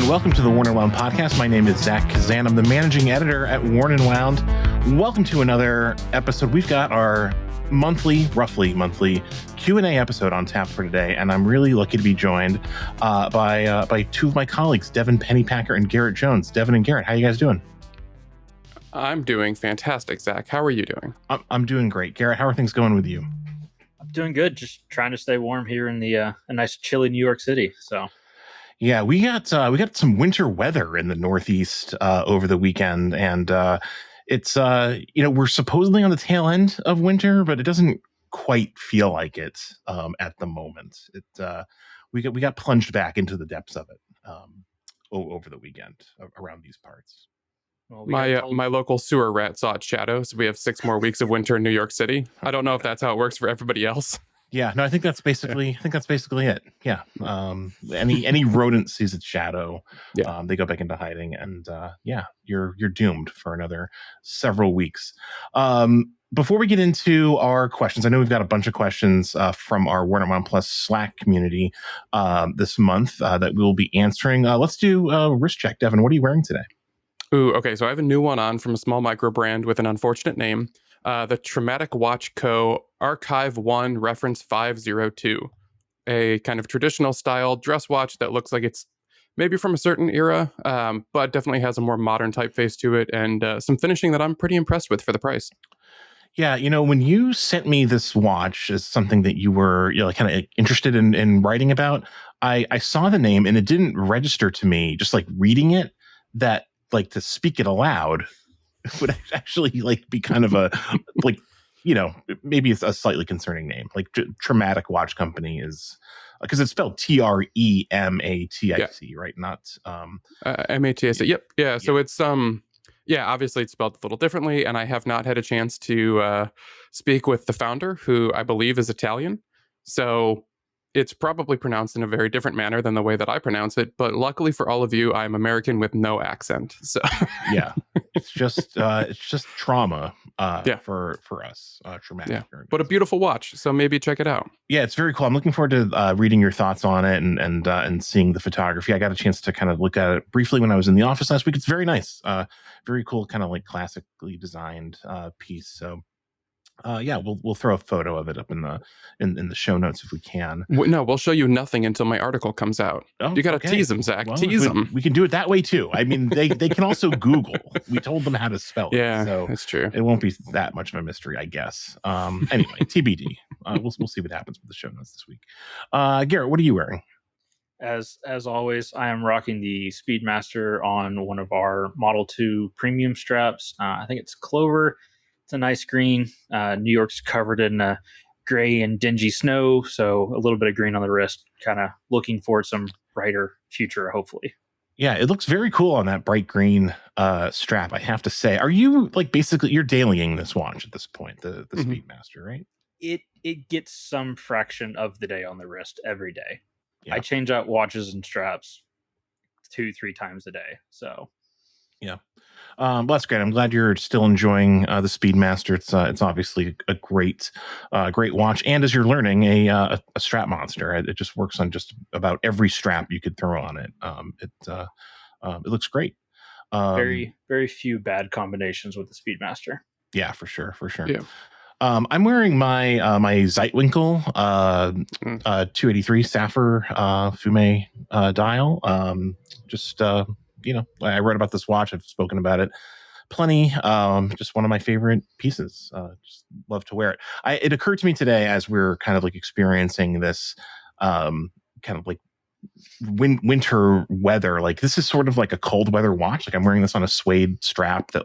and welcome to the Worn and Wound podcast. My name is Zach Kazan. I'm the managing editor at Worn and Wound. Welcome to another episode. We've got our roughly monthly Q&A episode on tap for today, and I'm really lucky to be joined by two of my colleagues, Devin Pennypacker and Garrett Jones. Devin and Garrett, how you guys doing? I'm doing fantastic, Zach. How are you doing? I'm doing great. Garrett, how are things going with you? I'm doing good. Just trying to stay warm here in the a nice chilly New York City. So. Yeah, we got some winter weather in the Northeast over the weekend, and it's we're supposedly on the tail end of winter, but it doesn't quite feel like it at the moment. We got plunged back into the depths of it over the weekend around these parts. Well, my local sewer rat saw its shadow, so we have 6 more weeks of winter in New York City. I don't know if that's how it works for everybody else. Yeah, no, I think that's basically it. Yeah. Any rodent sees its shadow, they go back into hiding, and you're doomed for another several weeks. Before we get into our questions, I know we've got a bunch of questions from our Worn and Wound Plus Slack community this month that we'll be answering. Let's do a wrist check. Devin, what are you wearing today? Ooh, okay, so I have a new one on from a small micro brand with an unfortunate name. The Traumatic Watch Co. Archive 1 Reference 502, a kind of traditional style dress watch that looks like it's maybe from a certain era, but definitely has a more modern typeface to it and some finishing that I'm pretty impressed with for the price. Yeah, when you sent me this watch as something that you were kind of interested in writing about, I saw the name and it didn't register to me, just like reading it, that like to speak it aloud would actually be kind of a maybe it's a slightly concerning name. Like Traumatic Watch Company is because it's spelled TREMATIC, right? Not MATIC. Yep. Yeah. So it's obviously it's spelled a little differently, and I have not had a chance to speak with the founder, who I believe is Italian. So it's probably pronounced in a very different manner than the way that I pronounce it. But luckily for all of you, I'm American with no accent. So yeah, it's just trauma for us, traumatic. Yeah. But a beautiful watch. So maybe check it out. Yeah, it's very cool. I'm looking forward to reading your thoughts on it and seeing the photography. I got a chance to kind of look at it briefly when I was in the office last week. It's very nice. Very cool, kind of like classically designed piece. So we'll throw a photo of it up in the show notes if we can. No, we'll show you nothing until my article comes out. Oh, you got to tease them, Zach. Well, tease them. We can do it that way too. I mean, they can also Google. We told them how to spell it. Yeah, so that's true. It won't be that much of a mystery, I guess. Anyway, TBD. We'll see what happens with the show notes this week. Garrett, what are you wearing? As always, I am rocking the Speedmaster on one of our Model 2 premium straps. I think it's Clover. It's a nice green. New York's covered in gray and dingy snow, so a little bit of green on the wrist, kind of looking forward to some brighter future, hopefully. Yeah, it looks very cool on that bright green strap, I have to say. Are you basically you're dailying this watch at this point, the Speedmaster, right? It gets some fraction of the day on the wrist every day. Yeah. I change out watches and straps 2-3 times a day, so yeah. Well, that's great. I'm glad you're still enjoying the Speedmaster. It's obviously a great watch, and as you're learning, a strap monster. It just works on just about every strap you could throw on it. It looks great. Very, very few bad combinations with the Speedmaster. Yeah, for sure. Yeah. I'm wearing my Zeitwinkel 283 Sapphire Fume dial. I wrote about this watch. I've spoken about it plenty. Just one of my favorite pieces. Just love to wear it. It occurred to me today as we're kind of experiencing this kind of winter weather. This is sort of like a cold weather watch. I'm wearing this on a suede strap that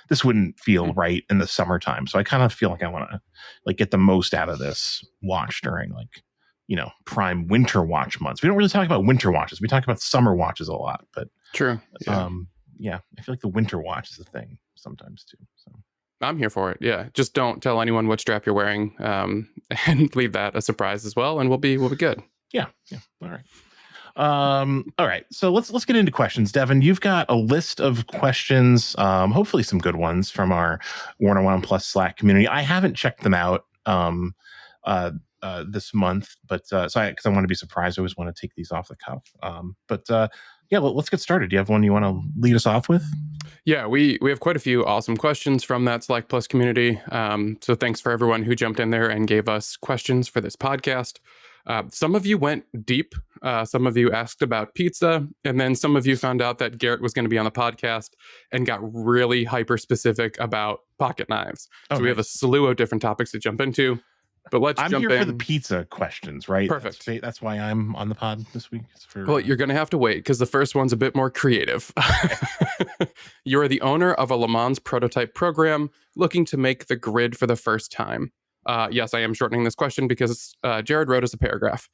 this wouldn't feel right in the summertime. So I kind of feel like I want to get the most out of this watch during prime winter watch months. We don't really talk about winter watches. We talk about summer watches a lot, but true. Yeah. I feel like the winter watch is a thing sometimes too. So I'm here for it. Yeah. Just don't tell anyone what strap you're wearing, and leave that a surprise as well. And we'll be good. Yeah. All right. All right. So let's get into questions. Devin, you've got a list of questions, hopefully some good ones from our Worn and Wound Plus Slack community. I haven't checked them out this month, but because I want to be surprised. I always want to take these off the cuff. yeah, let's get started. Do you have one you want to lead us off with? Yeah, we have quite a few awesome questions from that Select Plus community. So thanks for everyone who jumped in there and gave us questions for this podcast. Some of you went deep. Some of you asked about pizza, and then some of you found out that Garrett was going to be on the podcast and got really hyper specific about pocket knives. Oh, so we have a slew of different topics to jump into. But let's jump in. I'm here for the pizza questions, right? Perfect. That's why I'm on the pod this week. Well, you're going to have to wait because the first one's a bit more creative. You are the owner of a Le Mans prototype program looking to make the grid for the first time. Yes, I am shortening this question because Jared wrote us a paragraph.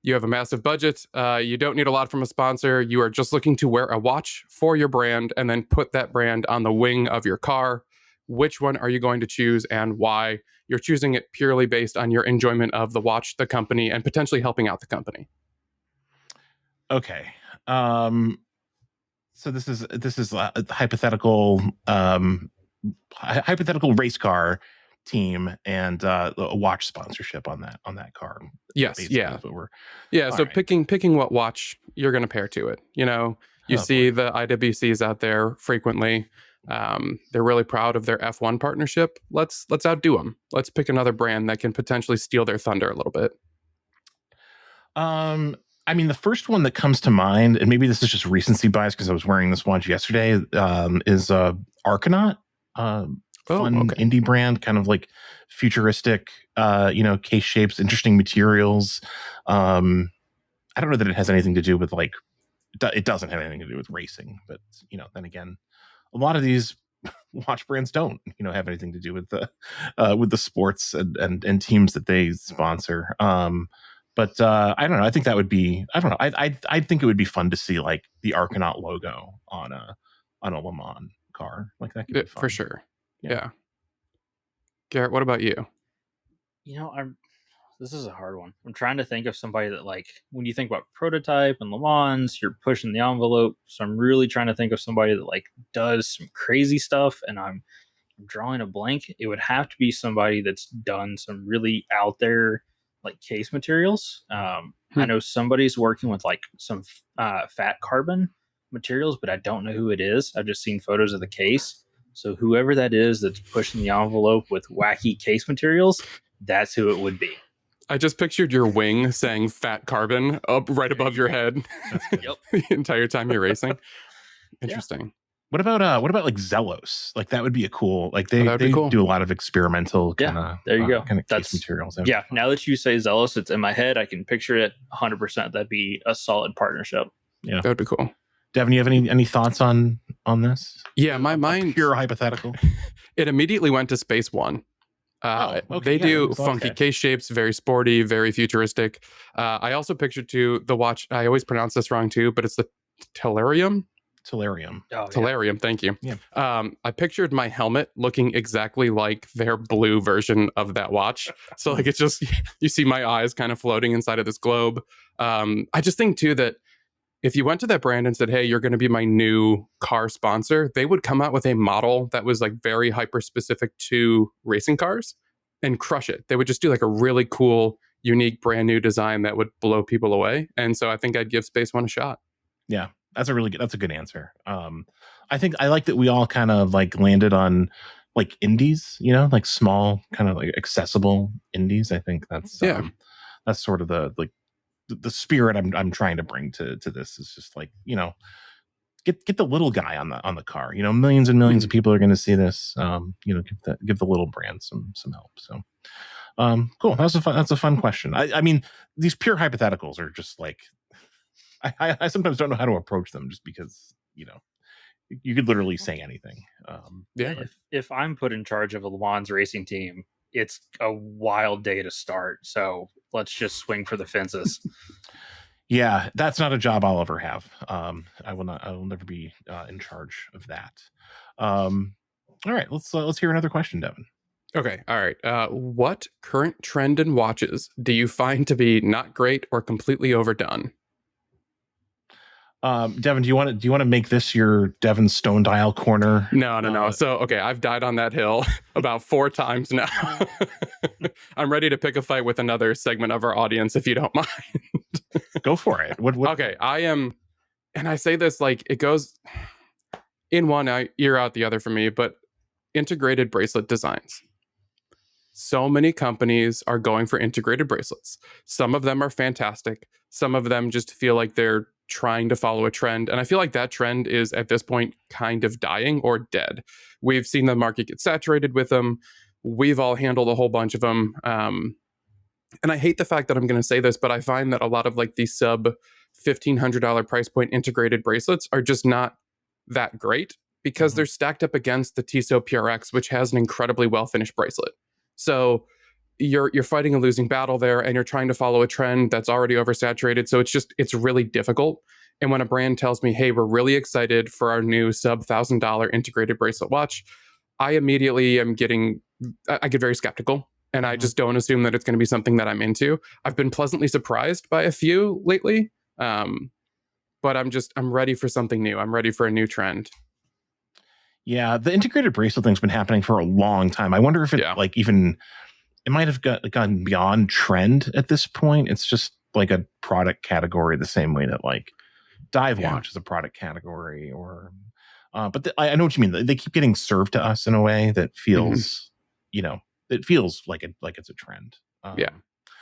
You have a massive budget. You don't need a lot from a sponsor. You are just looking to wear a watch for your brand and then put that brand on the wing of your car. Which one are you going to choose and why? You're choosing it purely based on your enjoyment of the watch, the company, and potentially helping out the company. Okay. So this is a hypothetical race car team and a watch sponsorship on that car. Yes, basically, yeah. is what we're, so right. picking what watch you're going to pair to it. You see the IWCs out there frequently. They're really proud of their F1 partnership. Let's outdo them. Let's pick another brand that can potentially steal their thunder a little bit. I mean, the first one that comes to mind, and maybe this is just recency bias because I was wearing this watch yesterday, is Arcanaut. Indie brand, kind of like futuristic, case shapes, interesting materials. I don't know that it has anything to do with it doesn't have anything to do with racing, but then again, a lot of these watch brands don't, have anything to do with the sports and teams that they sponsor. But I don't know. I think that would be, I don't know. I think it would be fun to see like the Arcanaut logo on a Le Mans car. Like that could be fun. For sure. Yeah. Garrett, what about you? This is a hard one. I'm trying to think of somebody that, like, when you think about prototype and Le Mans, you're pushing the envelope. So I'm really trying to think of somebody that like does some crazy stuff, and I'm drawing a blank. It would have to be somebody that's done some really out there like case materials. I know somebody's working with like some fat carbon materials, but I don't know who it is. I've just seen photos of the case. So whoever that is that's pushing the envelope with wacky case materials, that's who it would be. I just pictured your wing saying fat carbon up right above your head. Yep. The entire time you're racing. Interesting. Yeah. What about like Zelos? Like that would be a cool, like they cool. do a lot of experimental kind of there you go. Kind of case materials. Yeah. Now that you say Zelos, it's in my head. I can picture it 100%. That'd be a solid partnership. Yeah. That would be cool. Devin, you have any thoughts on this? Yeah, my mind pure hypothetical. It immediately went to Space One. They do funky case shapes, very sporty, very futuristic. I also pictured the watch. I always pronounce this wrong too, but it's the Tellurium. Tellurium. Thank you. Yeah. I pictured my helmet looking exactly like their blue version of that watch. So like it's just you see my eyes kind of floating inside of this globe. I just think too that if you went to that brand and said, hey, you're going to be my new car sponsor, they would come out with a model that was like very hyper specific to racing cars and crush it. They would just do like a really cool, unique, brand new design that would blow people away. And so I think I'd give Space One a shot. Yeah, that's a good answer. I think I like that we all kind of like landed on like indies, like small, kind of like accessible indies. I think that's sort of the spirit I'm trying to bring to this is just like, get the little guy on the car, millions and millions of people are going to see this, give the little brand some help. So, cool. That's a fun question. I mean, these pure hypotheticals are just like, I sometimes don't know how to approach them just because, you could literally say anything. If I'm put in charge of a Le Mans racing team, it's a wild day to start. So let's just swing for the fences. Yeah, that's not a job I'll ever have. I will never be in charge of that. All right, let's hear another question, Devin. Okay, all right. What current trend in watches do you find to be not great or completely overdone? Devin, do you want to make this your Devin Stone Dial corner? No. So, okay, I've died on that hill about 4 times now. I'm ready to pick a fight with another segment of our audience if you don't mind. Go for it. What? Okay, I am and I say this like it goes in one ear out the other for me, but integrated bracelet designs. So many companies are going for integrated bracelets. Some of them are fantastic. Some of them just feel like they're trying to follow a trend. And I feel like that trend is at this point kind of dying or dead. We've seen the market get saturated with them. We've all handled a whole bunch of them. And I hate the fact that I'm going to say this, but I find that a lot of like the sub $1,500 price point integrated bracelets are just not that great because they're stacked up against the Tissot PRX, which has an incredibly well finished bracelet. So you're fighting a losing battle there, and you're trying to follow a trend that's already oversaturated. So it's really difficult. And when a brand tells me, "Hey, we're really excited for our new sub $1,000 integrated bracelet watch," I immediately I get very skeptical, and I just don't assume that it's going to be something that I'm into. I've been pleasantly surprised by a few lately, but I'm ready for something new. I'm ready for a new trend. Yeah, the integrated bracelet thing's been happening for a long time. I wonder if it it might have gone beyond trend at this point. It's just like a product category the same way that like dive watch is a product category, or but I know what you mean. They keep getting served to us in a way that feels, it feels like it's a trend.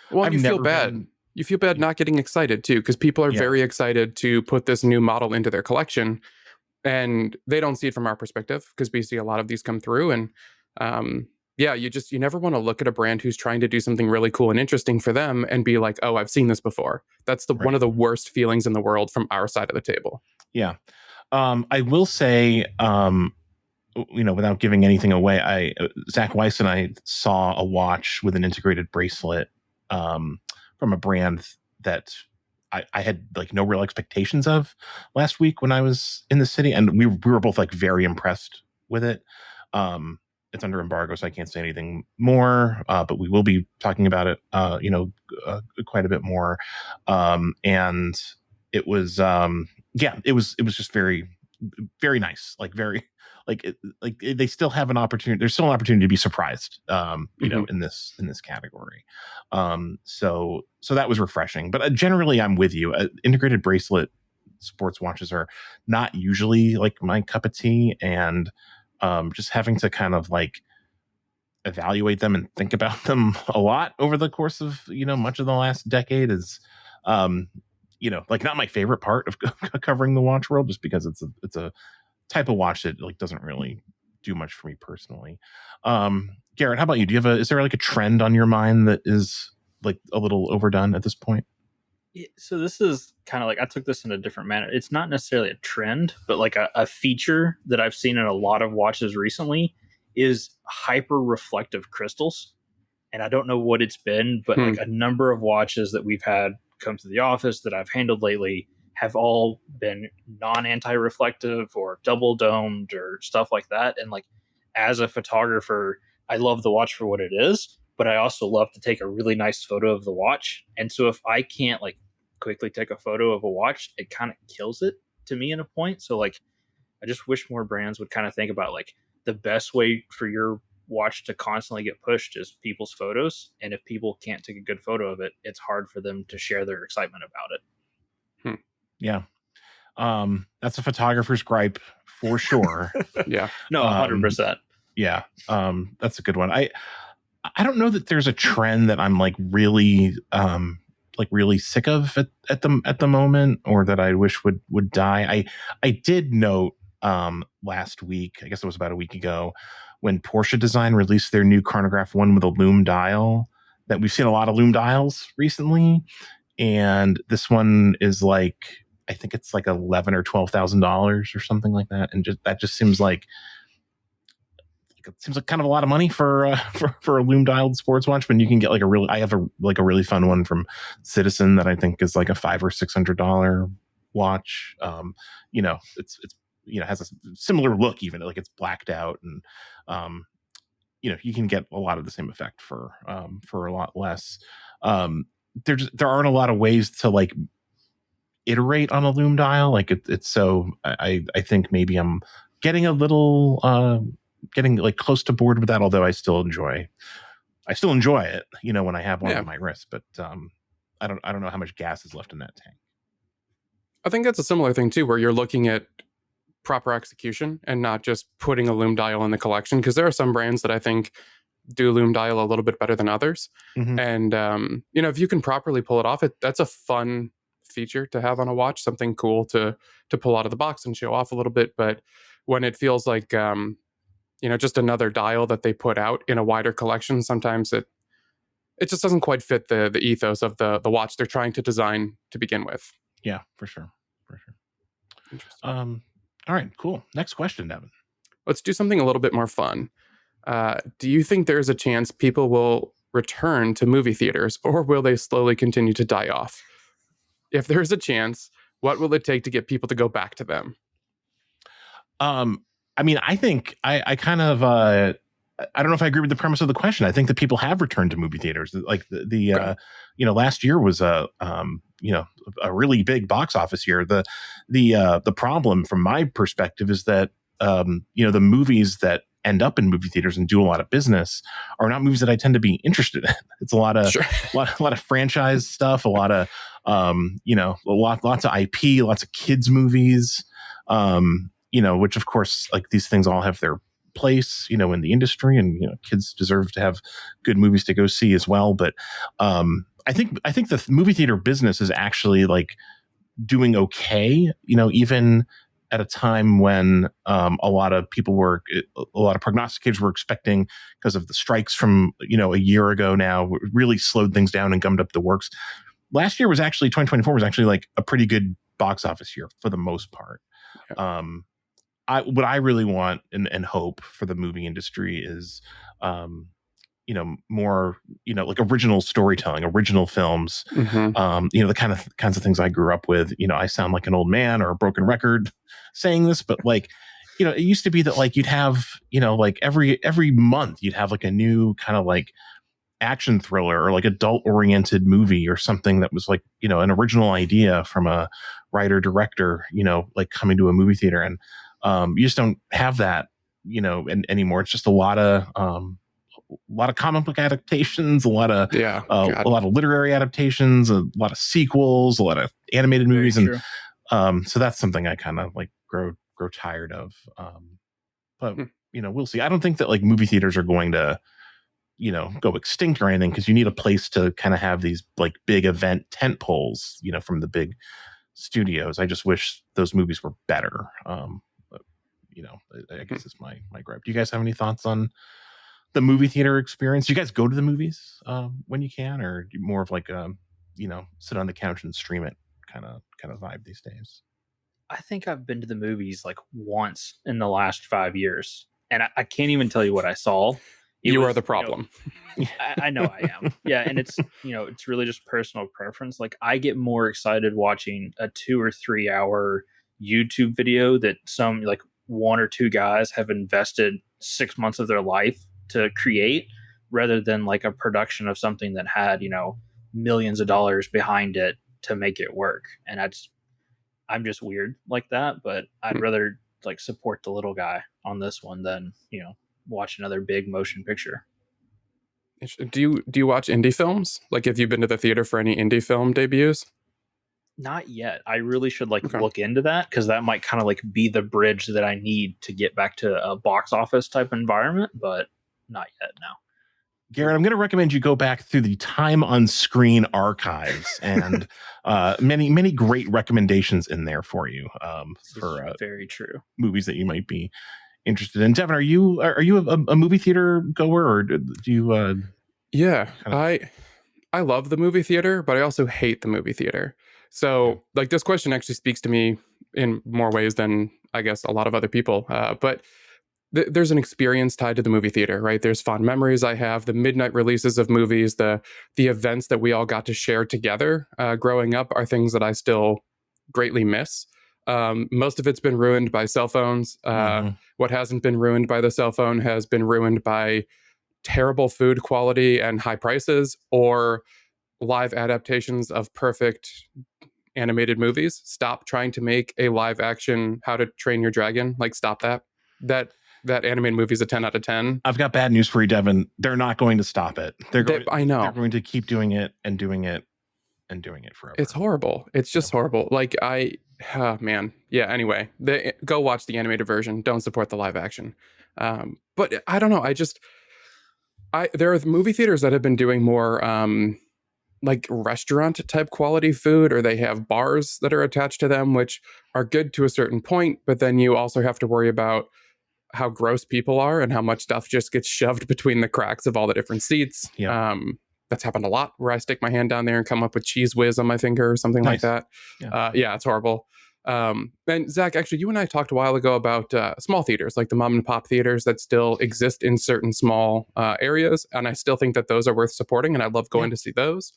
Well, you feel bad. You feel bad not getting excited too, because people are very excited to put this new model into their collection. And they don't see it from our perspective because we see a lot of these come through. And you never want to look at a brand who's trying to do something really cool and interesting for them and be like, oh, I've seen this before. That's one of the worst feelings in the world from our side of the table. Yeah. I will say, without giving anything away, Zach Weiss and I saw a watch with an integrated bracelet from a brand that I had like no real expectations of last week when I was in the city, and we were both like very impressed with it. It's under embargo, so I can't say anything more, but we will be talking about it, quite a bit more. And it was, it was just very, very nice, like very, they still have an opportunity. There's still an opportunity to be surprised, in this category. So that was refreshing. But generally, I'm with you. Integrated bracelet sports watches are not usually like my cup of tea, and just having to kind of like evaluate them and think about them a lot over the course of much of the last decade is like not my favorite part of covering the watch world, just because it's a type of watch that like doesn't really do much for me personally. Garrett, how about you? Is there like a trend on your mind that is like a little overdone at this point? So this is kind of like, I took this in a different manner. It's not necessarily a trend, but like a feature that I've seen in a lot of watches recently is hyper reflective crystals. And I don't know what it's been, but like a number of watches that we've had come to the office that I've handled lately have all been non-anti-reflective or double domed or stuff like that. And like, as a photographer, I love the watch for what it is, but I also love to take a really nice photo of the watch. And so if I can't like quickly take a photo of a watch, it kind of kills it to me in a point. So like, I just wish more brands would kind of think about like the best way for your watch to constantly get pushed is people's photos. And if people can't take a good photo of it, it's hard for them to share their excitement about it. Yeah. That's a photographer's gripe for sure. Yeah. No, 100%. Yeah. That's a good one. I don't know that there's a trend that I'm like really sick of at the moment, or that I wish would die. I did note last week, I guess it was about a week ago, when Porsche Design released their new chronograph 1 with a lume dial, that we've seen a lot of lume dials recently, and this one is like, I think it's like $11,000 or $12,000 or something like that, and that just seems like kind of a lot of money for a lume dialed sports watch, when you can get like I have a really fun one from Citizen that I think is like a $500 or $600 watch. It's has a similar look, even like it's blacked out, and you can get a lot of the same effect for a lot less. There aren't a lot of ways to like iterate on a lume dial. Like it's so I think maybe I'm getting a little getting like close to bored with that, although I still enjoy it, when I have one on my wrist, but I don't know how much gas is left in that tank. I think that's a similar thing too, where you're looking at proper execution and not just putting a Lume dial in the collection, because there are some brands that I think do Lume dial a little bit better than others. Mhm. And if you can properly pull it off, that's a fun feature to have on a watch, something cool to pull out of the box and show off a little bit. But when it feels like just another dial that they put out in a wider collection, sometimes it just doesn't quite fit the ethos of the watch they're trying to design to begin with. Yeah, for sure. Interesting. All right, cool. Next question, Devin. Let's do something a little bit more fun. Do you think there's a chance people will return to movie theaters, or will they slowly continue to die off? If there's a chance, what will it take to get people to go back to them? I mean, I think I kind of I don't know if I agree with the premise of the question. I think that people have returned to movie theaters. Like the last year was a really big box office year. The problem from my perspective is that the movies that end up in movie theaters and do a lot of business are not movies that I tend to be interested in. It's a lot of lot of franchise stuff, a lot of lots of IP, lots of kids movies. Which of course, like, these things all have their place, in the industry, and kids deserve to have good movies to go see as well. But I think the movie theater business is actually like doing okay, even at a time when a lot of prognosticators were expecting, because of the strikes from a year ago now, really slowed things down and gummed up the works. Last year was actually 2024 was actually like a pretty good box office year for the most part. Yeah. What I really want and hope for the movie industry is, more, like original storytelling, original films, Mm-hmm. the kinds of things I grew up with. I sound like an old man or a broken record saying this, but like, it used to be that like you'd have, like every month you'd have like a new kind of like action thriller or like adult oriented movie or something that was like, an original idea from a writer director, like coming to a movie theater. And you just don't have that, anymore. It's just a lot of comic book adaptations, a lot of literary adaptations, a lot of sequels, a lot of animated movies. Very and so that's something I kind of like grow tired of. But we'll see. I don't think that like movie theaters are going to go extinct or anything, because you need a place to kind of have these like big event tent poles, from the big studios. I just wish those movies were better. I guess it's my gripe. Do you guys have any thoughts on the movie theater experience? Do you guys go to the movies when you can, or more of like sit on the couch and stream it kind of vibe these days? I think I've been to the movies like once in the last 5 years, and I can't even tell you what I saw. You are the problem. I know I am. Yeah, and it's it's really just personal preference. Like, I get more excited watching a 2 or 3 hour YouTube video that some like one or two guys have invested 6 months of their life to create, rather than like a production of something that had millions of dollars behind it to make it work. And I'm just weird like that, but I'd rather like support the little guy on this one than watch another big motion picture. Do you watch indie films? Like, have you been to the theater for any indie film debuts? Not yet. I really should look into that, because that might kind of like be the bridge that I need to get back to a box office type environment, but not yet now. Garrett, I'm going to recommend you go back through the Time on Screen archives, and many great recommendations in there for you for very true movies that you might be interested in. Devin, are you a movie theater goer, or do you? Yeah, I love the movie theater, but I also hate the movie theater. So, like, this question actually speaks to me in more ways than I guess a lot of other people. But there's an experience tied to the movie theater, right? There's fond memories I have, the midnight releases of movies, the events that we all got to share together growing up are things that I still greatly miss. Most of it's been ruined by cell phones. What hasn't been ruined by the cell phone has been ruined by terrible food quality and high prices, or live adaptations of perfect animated movies. Stop trying to make a live action How to Train Your Dragon. Like, stop that. That animated movie is a 10 out of 10. I've got bad news for you, Devin. They're not going to stop it. I know. They're going to keep doing it and doing it and doing it forever. It's horrible. It's just horrible. Like, Man. Yeah, anyway, go watch the animated version. Don't support the live action. But I don't know. There are movie theaters that have been doing more like restaurant type quality food, or they have bars that are attached to them, which are good to a certain point. But then you also have to worry about how gross people are and how much stuff just gets shoved between the cracks of all the different seats. Yeah. That's happened a lot where I stick my hand down there and come up with cheese whiz on my finger or something like Nice. that. Yeah, it's horrible. And Zach, actually, you and I talked a while ago about small theaters, like the mom and pop theaters that still exist in certain small areas. And I still think that those are worth supporting, and I love going to see those.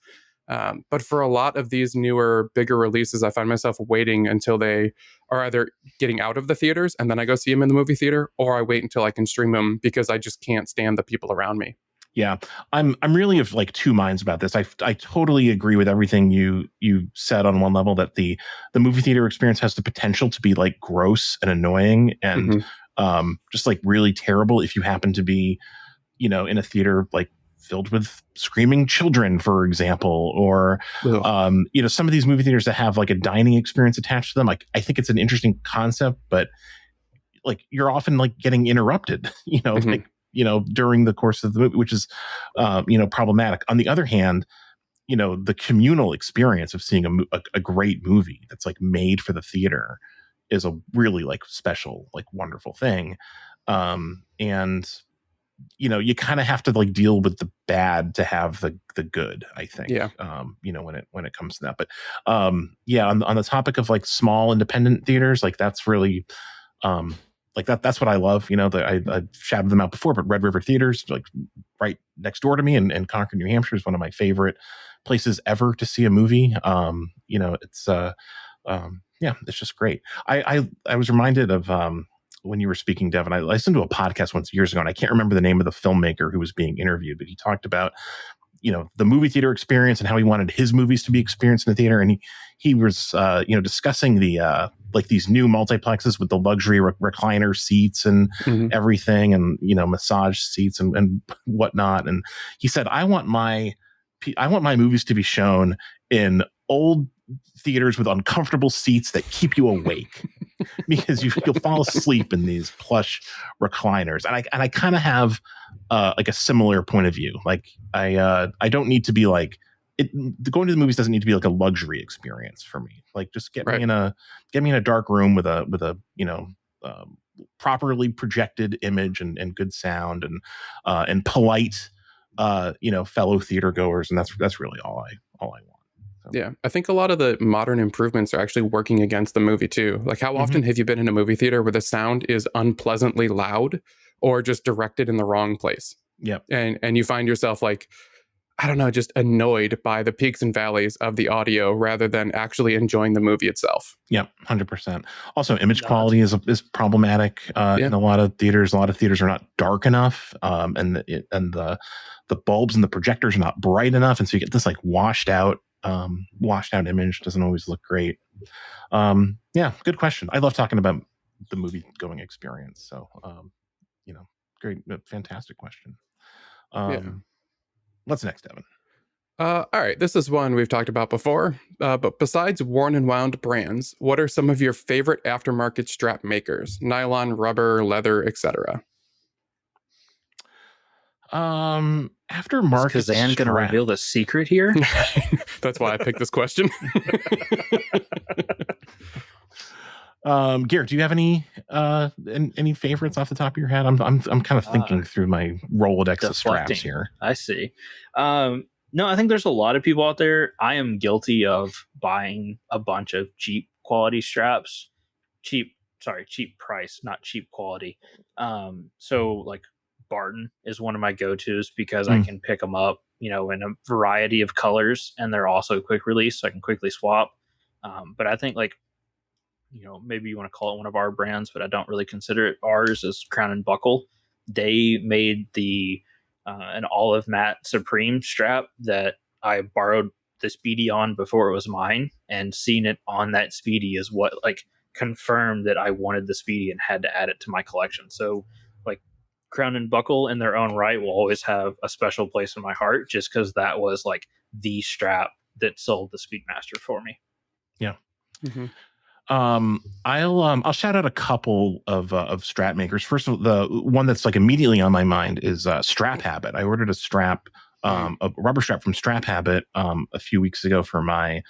But for a lot of these newer, bigger releases, I find myself waiting until they are either getting out of the theaters and then I go see them in the movie theater, or I wait until I can stream them because I just can't stand the people around me. Yeah, I'm really of like two minds about this. I totally agree with everything you said on one level, that the movie theater experience has the potential to be like gross and annoying and just like really terrible if you happen to be, in a theater like filled with screaming children, for example, or some of these movie theaters that have like a dining experience attached to them. Like, I think it's an interesting concept, but like you're often like getting interrupted, like during the course of the movie, which is, problematic. On the other hand, the communal experience of seeing a great movie that's like made for the theater is a really like special, like wonderful thing. And, you kind of have to like deal with the bad to have the good, I think, when it comes to that. But, on the topic of like small independent theaters, like that's really, like that's what I love. I shouted them out before, but Red River Theaters, like right next door to me in Concord, New Hampshire, is one of my favorite places ever to see a movie. It's it's just great. I was reminded of when you were speaking, Devin. I listened to a podcast once years ago, and I can't remember the name of the filmmaker who was being interviewed, but he talked about the movie theater experience and how he wanted his movies to be experienced in the theater. And he was, discussing the, like these new multiplexes with the luxury recliner seats and everything, and, massage seats and whatnot. And he said, I want my movies to be shown in old theaters with uncomfortable seats that keep you awake because you'll fall asleep in these plush recliners. And I kind of have like a similar point of view. Like I don't need to be like going to the movies doesn't need to be like a luxury experience for me. Like just get me in a dark room with a properly projected image and good sound and polite fellow theater goers, and that's really all I want. Yeah, I think a lot of the modern improvements are actually working against the movie too. Like, how often have you been in a movie theater where the sound is unpleasantly loud or just directed in the wrong place? Yep. And you find yourself like, I don't know, just annoyed by the peaks and valleys of the audio rather than actually enjoying the movie itself. Yep, 100%. Also, image quality is problematic in a lot of theaters. A lot of theaters are not dark enough, and the bulbs and the projectors are not bright enough, and so you get this like washed out image. Doesn't always look great. Good question. I love talking about the movie going experience. So, great, fantastic question. What's next, Devin? All right, this is one we've talked about before. But besides worn and wound brands, what are some of your favorite aftermarket strap makers? Nylon, rubber, leather, etc. Aftermarket. Is Kazan going to reveal the secret here? That's why I picked this question. Garrett, do you have any favorites off the top of your head? I'm kind of thinking through my Rolodex of straps here. I see. No, I think there's a lot of people out there. I am guilty of buying a bunch of cheap quality straps. Cheap price, not cheap quality. So like Barton is one of my go-tos because I can pick them up, in a variety of colors, and they're also quick release, so I can quickly swap. But I think like, maybe you want to call it one of our brands, but I don't really consider it ours, is Crown and Buckle. They made an olive matte Supreme strap that I borrowed the Speedy on before it was mine, and seeing it on that Speedy is what like confirmed that I wanted the Speedy and had to add it to my collection. So like Crown and Buckle in their own right will always have a special place in my heart, just because that was like the strap that sold the Speedmaster for me. Yeah. I'll shout out a couple of strap makers. First of all, the one that's like immediately on my mind is Strap Habit. I ordered a rubber strap from Strap Habit a few weeks ago for my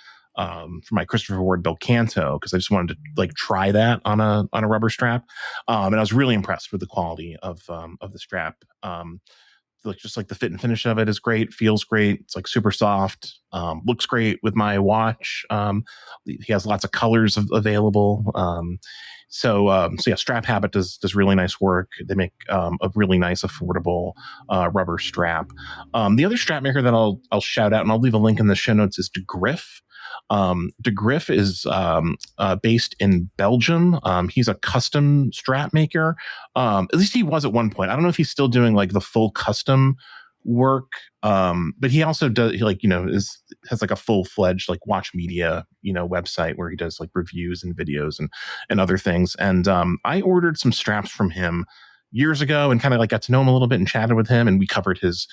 Christopher Ward Belcanto, because I just wanted to like try that on a rubber strap, and I was really impressed with the quality of the strap. Like just like the fit and finish of it is great, feels great. It's like super soft, looks great with my watch. He has lots of colors available. So yeah, Strap Habit does really nice work. They make a really nice, affordable rubber strap. The other strap maker that I'll shout out, and I'll leave a link in the show notes, is DeGriff. DeGriff is based in Belgium. He's a custom strap maker. At least he was at one point. I don't know if he's still doing like the full custom work, but he also does, has like a full-fledged like watch media website where he does like reviews and videos and other things. And I ordered some straps from him years ago and kind of like got to know him a little bit and chatted with him, and we covered his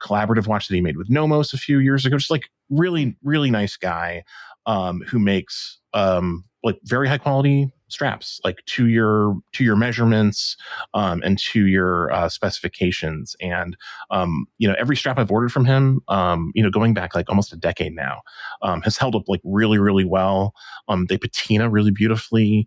collaborative watch that he made with Nomos a few years ago. Just like really, really nice guy who makes like very high quality straps, like to your measurements and to your specifications. And every strap I've ordered from him, going back like almost a decade now, has held up like really, really well. They patina really beautifully,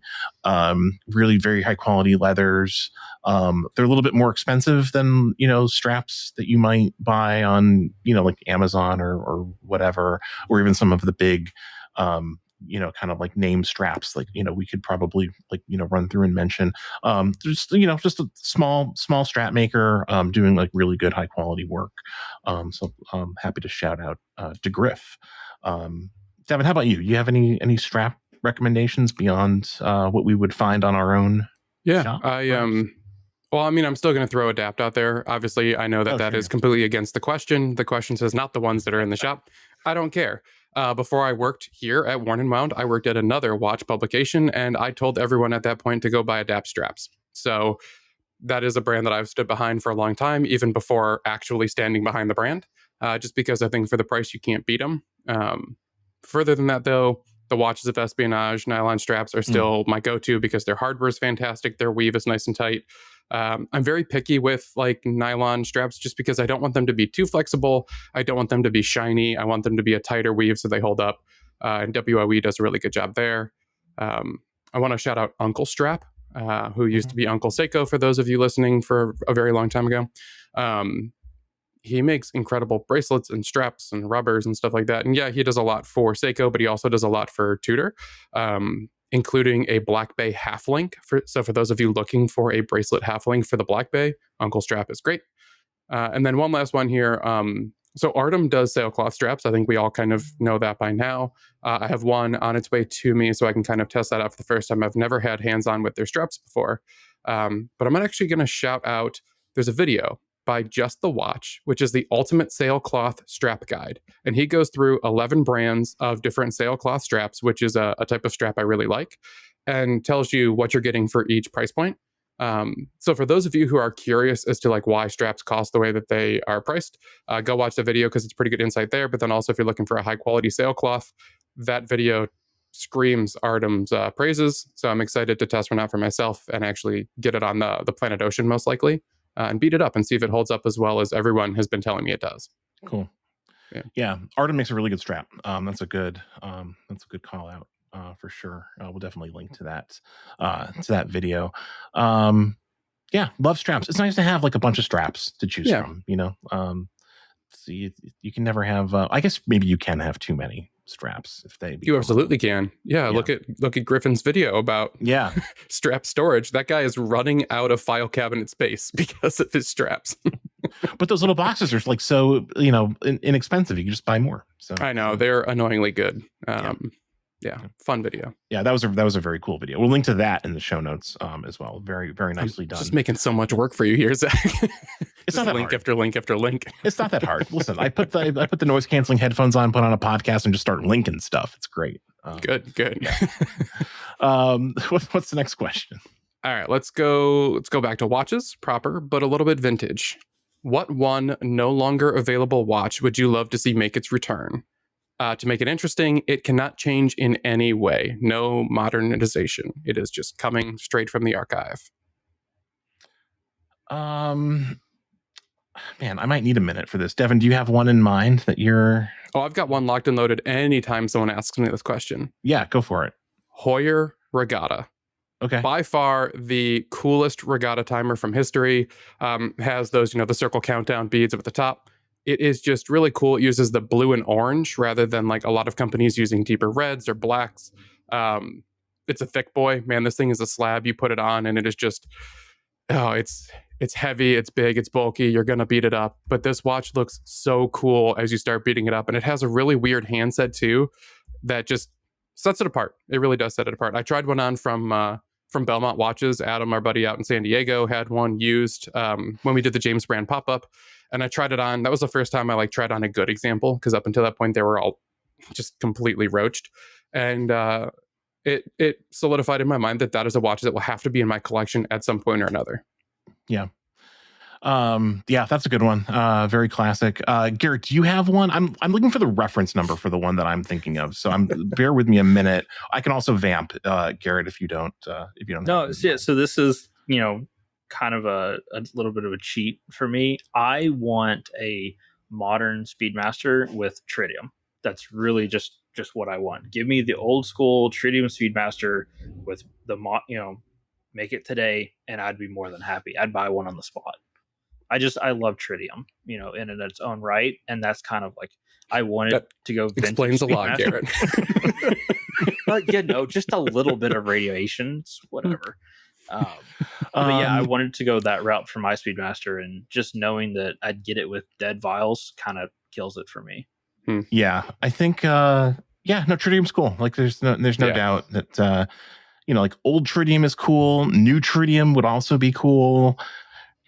really very high quality leathers. They're a little bit more expensive than straps that you might buy on like Amazon or whatever, or even some of the big kind of like name straps, like we could probably like run through and mention. Just a small strap maker doing like really good high quality work. So I'm happy to shout out DeGriff. Devin, how about you? You have any strap recommendations beyond what we would find on our own? Yeah, shop? Well, I mean, I'm still going to throw Adapt out there. Obviously, I know that is completely against the question. The question says not the ones that are in the shop. I don't care. Before I worked here at Worn and Wound, I worked at another watch publication, and I told everyone at that point to go buy Adapt straps. So that is a brand that I've stood behind for a long time, even before actually standing behind the brand, just because I think for the price, you can't beat them. Further than that, though, the Watches of Espionage nylon straps are still my go-to because their hardware is fantastic. Their weave is nice and tight. I'm very picky with like nylon straps just because I don't want them to be too flexible. I don't want them to be shiny. I want them to be a tighter weave so they hold up. And WOE does a really good job there. I want to shout out Uncle Strap, who used to be Uncle Seiko for those of you listening for a very long time ago. He makes incredible bracelets and straps and rubbers and stuff like that. And yeah, he does a lot for Seiko, but he also does a lot for Tudor. Including a Black Bay half link. So for those of you looking for a bracelet half link for the Black Bay, Uncle Strap is great. And then one last one here. So Artem does sailcloth straps. I think we all kind of know that by now. I have one on its way to me, so I can kind of test that out for the first time. I've never had hands-on with their straps before. But I'm actually going to shout out, there's a video by Just the Watch, which is the ultimate sailcloth strap guide. And he goes through 11 brands of different sailcloth straps, which is a type of strap I really like, and tells you what you're getting for each price point. So for those of you who are curious as to like why straps cost the way that they are priced, go watch the video because it's pretty good insight there. But then also if you're looking for a high quality sailcloth, that video screams Artem's praises. So I'm excited to test one out for myself and actually get it on the Planet Ocean most likely. And beat it up and see if it holds up as well as everyone has been telling me it does. Cool. Yeah. Artem makes a really good strap. That's a good call out for sure. We'll definitely link to that video. Yeah, love straps. It's nice to have like a bunch of straps to choose from. So you can never have. I guess maybe you can have too many straps if they. You absolutely can. Yeah. Look at Griffin's video about strap storage. That guy is running out of file cabinet space because of his straps. But those little boxes are like so inexpensive. You can just buy more. So I know they're annoyingly good. Yeah, fun video. Yeah, that was a very cool video. We'll link to that in the show notes as well. Very, very nicely done. Just making so much work for you here, Zach. It's not that link hard. After link after link. It's not that hard. Listen, I put the noise canceling headphones on, put on a podcast, and just start linking stuff. It's great. Good. Yeah. What's the next question? All right, let's go back to watches proper, but a little bit vintage. What one no longer available watch would you love to see make its return? To make it interesting, it cannot change in any way. No modernization. It is just coming straight from the archive. Man, I might need a minute for this. Devin, do you have one in mind that you're... Oh, I've got one locked and loaded anytime someone asks me this question. Yeah, go for it. Heuer Regatta. Okay. By far the coolest regatta timer from history. Has those, the circle countdown beads up at the top. It is just really cool. It uses the blue and orange rather than like a lot of companies using deeper reds or blacks. It's a thick boy. Man, this thing is a slab. You put it on and it is just, it's heavy, it's big, it's bulky. You're going to beat it up. But this watch looks so cool as you start beating it up. And it has a really weird handset too that just sets it apart. It really does set it apart. I tried one on from Belmont Watches. Adam, our buddy out in San Diego, had one used when we did the James Brand pop-up. And I tried it on. That was the first time I tried on a good example, because up until that point, they were all just completely roached. And it solidified in my mind that is a watch that will have to be in my collection at some point or another. Yeah. Yeah, that's a good one. Very classic. Garrett, do you have one? I'm looking for the reference number for the one that I'm thinking of. So bear with me a minute. I can also vamp, Garrett, if you don't. No, yeah. So this is kind of a little bit of a cheat for me. I want a modern Speedmaster with tritium. That's really just what I want. Give me the old school tritium Speedmaster with the make it today, and I'd be more than happy. I'd buy one on the spot. I love tritium, in its own right, and that's kind of like I wanted that to go. Explains a lot, Garrett. But just a little bit of radiation, whatever. But yeah, I wanted to go that route for my Speedmaster, and just knowing that I'd get it with dead vials kind of kills it for me. Yeah, I think tritium's cool. Like there's no doubt that like old tritium is cool. New tritium would also be cool.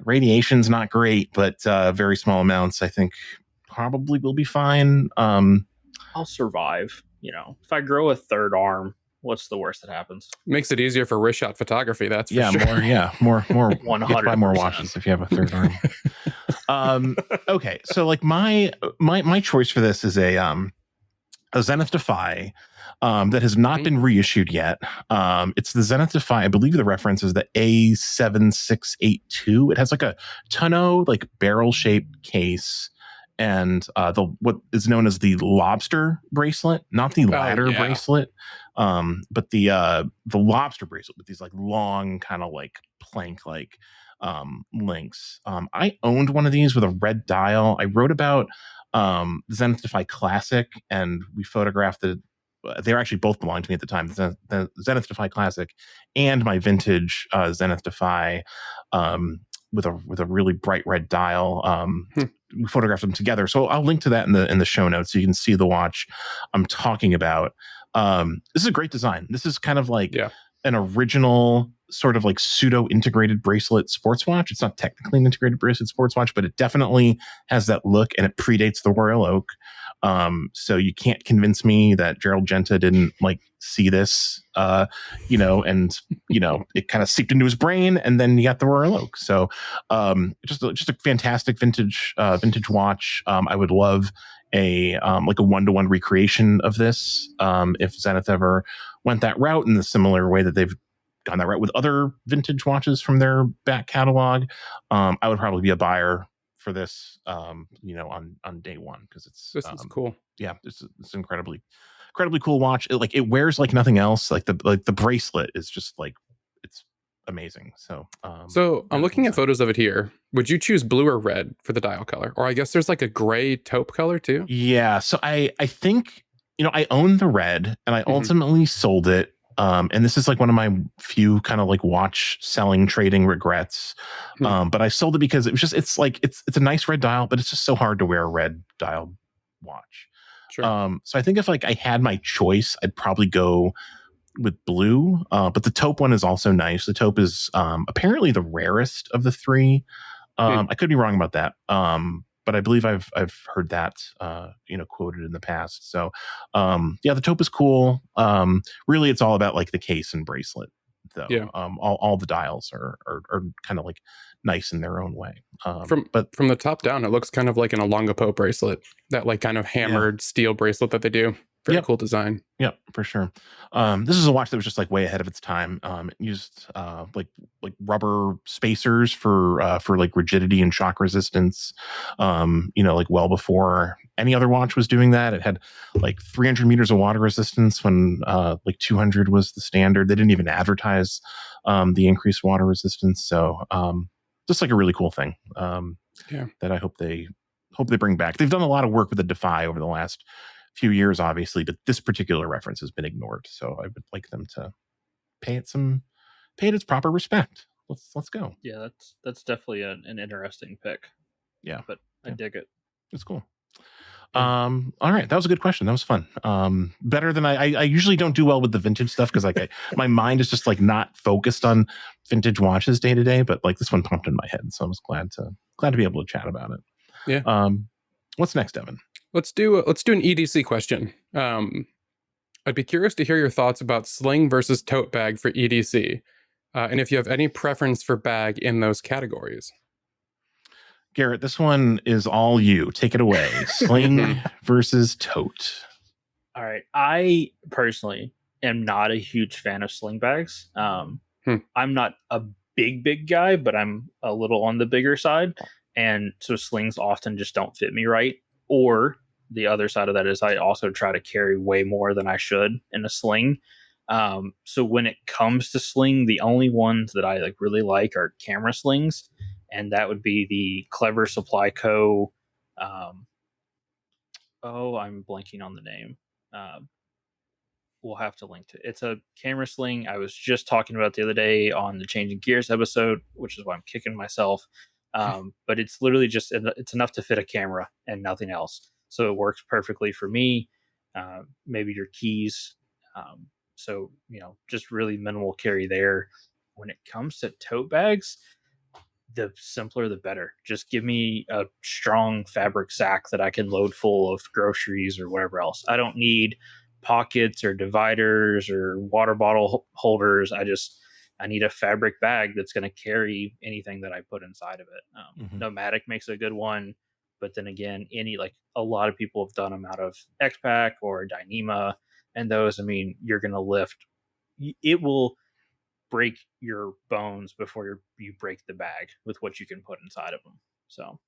Radiation's not great, but very small amounts I think probably will be fine. I'll survive. If I grow a third arm, what's the worst that happens? Makes it easier for wrist shot photography. That's for sure. more 100%. Buy more watches if you have a third arm. Okay, so like my choice for this is a Zenith Defy that has not been reissued yet. It's the Zenith Defy. I believe the reference is the A7682. It has like a tonneau, like barrel shaped case, and what is known as the lobster bracelet, not the ladder bracelet, but the lobster bracelet with these like long kind of like plank like links. I owned one of these with a red dial. I wrote about the Zenith Defy Classic, and we photographed they were actually both belonging to me at the time, the Zenith Defy Classic and my vintage Zenith Defy with a really bright red dial. We photographed them together, so I'll link to that in the show notes so you can see the watch I'm talking about. This is a great design. This is kind of like an original sort of like pseudo integrated bracelet sports watch. It's not technically an integrated bracelet sports watch, but it definitely has that look, and it predates the Royal Oak. So you can't convince me that Gerald Genta didn't like see this, and it kind of seeped into his brain, and then you got the Royal Oak. So just a fantastic vintage watch. I would love a 1-to-1 recreation of this if Zenith ever went that route in the similar way that they've gone that route with other vintage watches from their back catalog. I would probably be a buyer for this on day one, because it's cool. Yeah, it's incredibly cool watch. It wears like nothing else. Like the bracelet is just like, it's amazing. So I'm looking at photos of it here. Would you choose blue or red for the dial color? Or I guess there's like a gray taupe color too. Yeah, so I think I own the red, and I ultimately sold it. And this is like one of my few kind of like watch selling trading regrets. But I sold it because it's a nice red dial, but it's just so hard to wear a red dial watch. Sure. So I think if like I had my choice, I'd probably go with blue. But the taupe one is also nice. The taupe is apparently the rarest of the three. I could be wrong about that. But I believe I've heard that quoted in the past. So the taupe is cool. Really, it's all about like the case and bracelet. though. Yeah. All the dials are kind of like nice in their own way. From the top down, it looks kind of like an Elongapo bracelet, that like kind of hammered steel bracelet that they do. Very cool design. Yeah, for sure. This is a watch that was just like way ahead of its time. It used like rubber spacers for like rigidity and shock resistance. Like well before any other watch was doing that. It had like 300 meters of water resistance when like 200 was the standard. They didn't even advertise the increased water resistance. So just like a really cool thing that I hope they bring back. They've done a lot of work with the Defy over the last few years, obviously, but this particular reference has been ignored. So I would like them to pay it its proper respect. Let's go. Yeah, that's definitely an interesting pick. Yeah, but I dig it. It's cool. All right, that was a good question. That was fun. Better than I usually don't do well with the vintage stuff because like my mind is just like not focused on vintage watches day to day. But like this one popped in my head, so I was glad to be able to chat about it. Yeah. What's next, Evan? Let's do an EDC question. I'd be curious to hear your thoughts about sling versus tote bag for EDC, and if you have any preference for bag in those categories. Garrett, this one is all you. Take it away. Sling versus tote. All right. I personally am not a huge fan of sling bags. I'm not a big guy, but I'm a little on the bigger side. And so slings often just don't fit me right. Or the other side of that is I also try to carry way more than I should in a sling. So when it comes to sling, the only ones that I like really like are camera slings. And that would be the Clever Supply Co. I'm blanking on the name. We'll have to link to it. It's a camera sling I was just talking about the other day on the Changing Gears episode, which is why I'm kicking myself. But it's literally just, it's enough to fit a camera and nothing else. So it works perfectly for me. Maybe your keys. So, just really minimal carry there. When it comes to tote bags, the simpler the better. Just give me a strong fabric sack that I can load full of groceries or whatever else. I don't need pockets or dividers or water bottle holders. I need a fabric bag that's going to carry anything that I put inside of it. Nomadic makes a good one, but then again, a lot of people have done them out of X-Pac or Dyneema, and those, you're going to lift. It will break your bones before you break the bag with what you can put inside of them. So,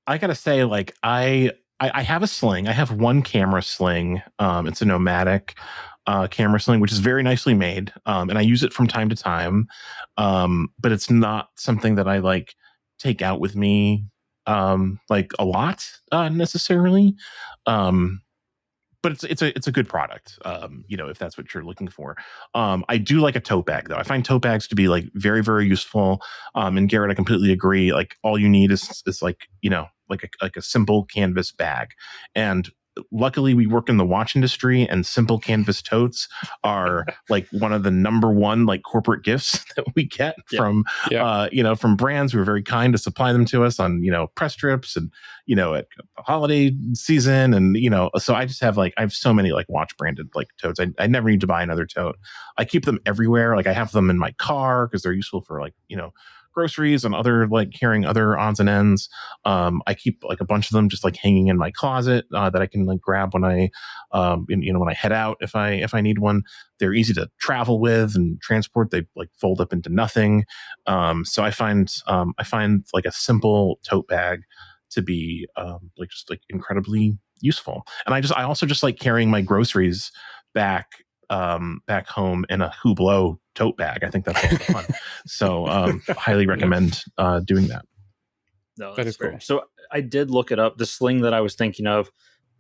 I gotta say, like I have a sling. I have one camera sling. It's a Nomadic camera sling, which is very nicely made, and I use it from time to time. But it's not something that I like take out with me like a lot necessarily. But it's a good product, if that's what you're looking for. I do like a tote bag though. I find tote bags to be like very, very useful. And Garrett, I completely agree. Like all you need is like, like a simple canvas bag. And luckily we work in the watch industry, and simple canvas totes are like one of the number one like corporate gifts that we get from from brands who are very kind to supply them to us on press trips and at holiday season. And so I just have I have so many like watch branded like totes. I never need to buy another tote. I keep them everywhere. Like I have them in my car because they're useful for groceries and other like carrying other odds and ends. I keep like a bunch of them just like hanging in my closet that I can like grab when I when I head out if I need one. They're easy to travel with and transport. They like fold up into nothing. So I find like a simple tote bag to be just incredibly useful. And I also just like carrying my groceries back home in a Hublot tote bag. I think that's a lot of fun. So highly recommend doing that. No, that is fair. cool. So I did look it up. The sling that I was thinking of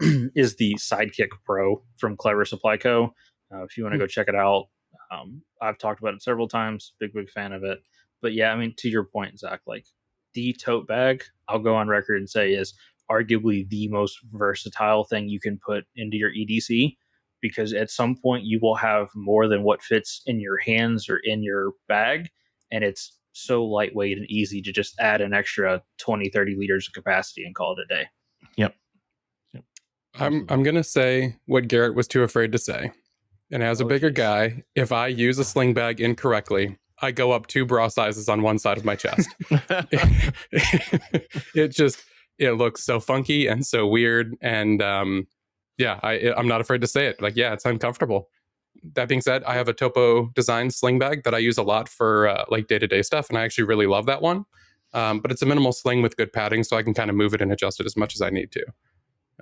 is the Sidekick Pro from Clever Supply Co. If you want to go check it out, I've talked about it several times. Big fan of it. But yeah, to your point, Zach, like the tote bag, I'll go on record and say is arguably the most versatile thing you can put into your EDC. Because at some point you will have more than what fits in your hands or in your bag. And it's so lightweight and easy to just add an extra 20, 30 liters of capacity and call it a day. Yep. I'm going to say what Garrett was too afraid to say. And as a Oh, bigger geez. guy, if I use a sling bag incorrectly, I go up 2 bra sizes on one side of my chest. It looks so funky and so weird. And I'm not afraid to say it. Like, yeah, it's uncomfortable. That being said, I have a Topo Design sling bag that I use a lot for like day-to-day stuff, and I actually really love that one. But it's a minimal sling with good padding, so I can kind of move it and adjust it as much as I need to.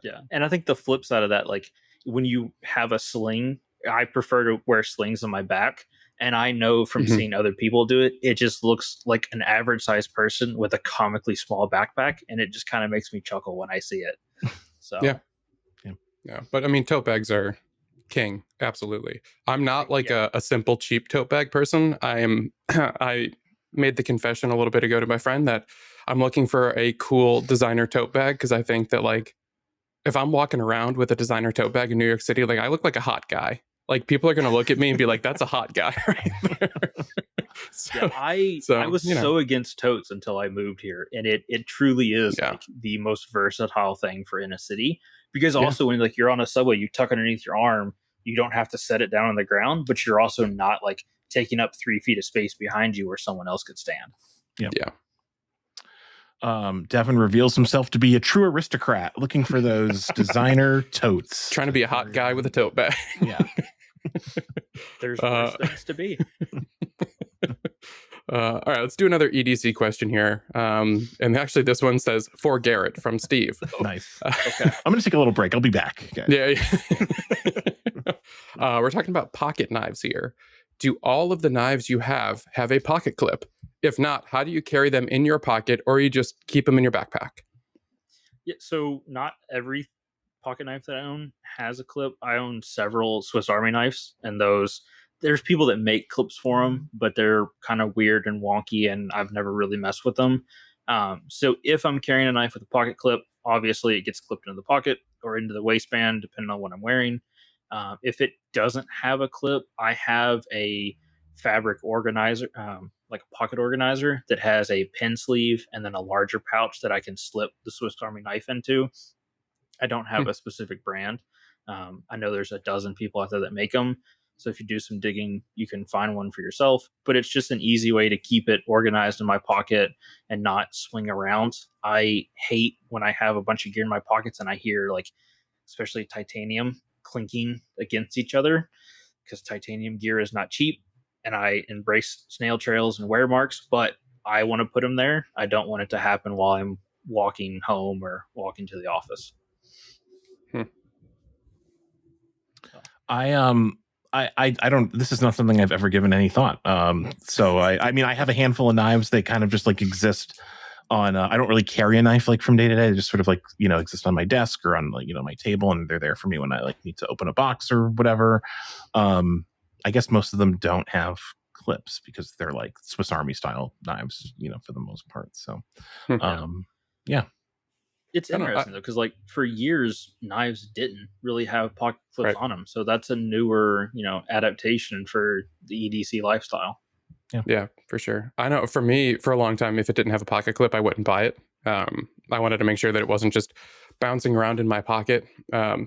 Yeah. And I think the flip side of that, like when you have a sling, I prefer to wear slings on my back. And I know from Mhm. seeing other people do it, it just looks like an average sized person with a comically small backpack. And it just kind of makes me chuckle when I see it. So, Yeah. Yeah, but I mean, tote bags are king. Absolutely. I'm not like Yeah. a simple cheap tote bag person. I am. I made the confession a little bit ago to my friend that I'm looking for a cool designer tote bag because I think that like if I'm walking around with a designer tote bag in New York City, like I look like a hot guy. Like people are gonna look at me and be like, "That's a hot guy right there." Yeah, I was so against totes until I moved here, and it truly is Yeah. like the most versatile thing for in a city. Because Yeah. also when like you're on a subway, you tuck underneath your arm, you don't have to set it down on the ground, but you're also not like taking up 3 feet of space behind you where someone else could stand. Devin reveals himself to be a true aristocrat, looking for those designer totes. Trying to be a hot guy with a tote bag. Yeah. There's worse things to be. All right, let's do another EDC question here. And actually, this one says for Garrett from Steve. Nice. Okay. I'm going to take a little break. I'll be back, guys. Yeah. We're talking about pocket knives here. Do all of the knives you have a pocket clip? If not, how do you carry them in your pocket, or you just keep them in your backpack? Yeah, so not every pocket knife that I own has a clip. I own several Swiss Army knives, and there's people that make clips for them, but they're kind of weird and wonky, and I've never really messed with them. So if I'm carrying a knife with a pocket clip, obviously it gets clipped into the pocket or into the waistband, depending on what I'm wearing. If it doesn't have a clip, I have a fabric organizer, like a pocket organizer that has a pen sleeve and then a larger pouch that I can slip the Swiss Army knife into. I don't have a specific brand. I know there's a dozen people out there that make them. So if you do some digging, you can find one for yourself. But it's just an easy way to keep it organized in my pocket and not swing around. I hate when I have a bunch of gear in my pockets and I hear like, especially titanium clinking against each other, because titanium gear is not cheap. And I embrace snail trails and wear marks, but I want to put them there. I don't want it to happen while I'm walking home or walking to the office. I don't, this is not something I've ever given any thought. So I mean, I have a handful of knives. They kind of just like exist on, I don't really carry a knife like from day to day. They just sort of like, exist on my desk or on like, my table, and they're there for me when I like need to open a box or whatever. I guess most of them don't have clips because they're like Swiss Army style knives, for the most part. So, yeah. It's interesting though, because like for years, knives didn't really have pocket clips on them. So that's a newer, adaptation for the EDC lifestyle. Yeah, for sure. I know for me, for a long time, if it didn't have a pocket clip, I wouldn't buy it. I wanted to make sure that it wasn't just bouncing around in my pocket,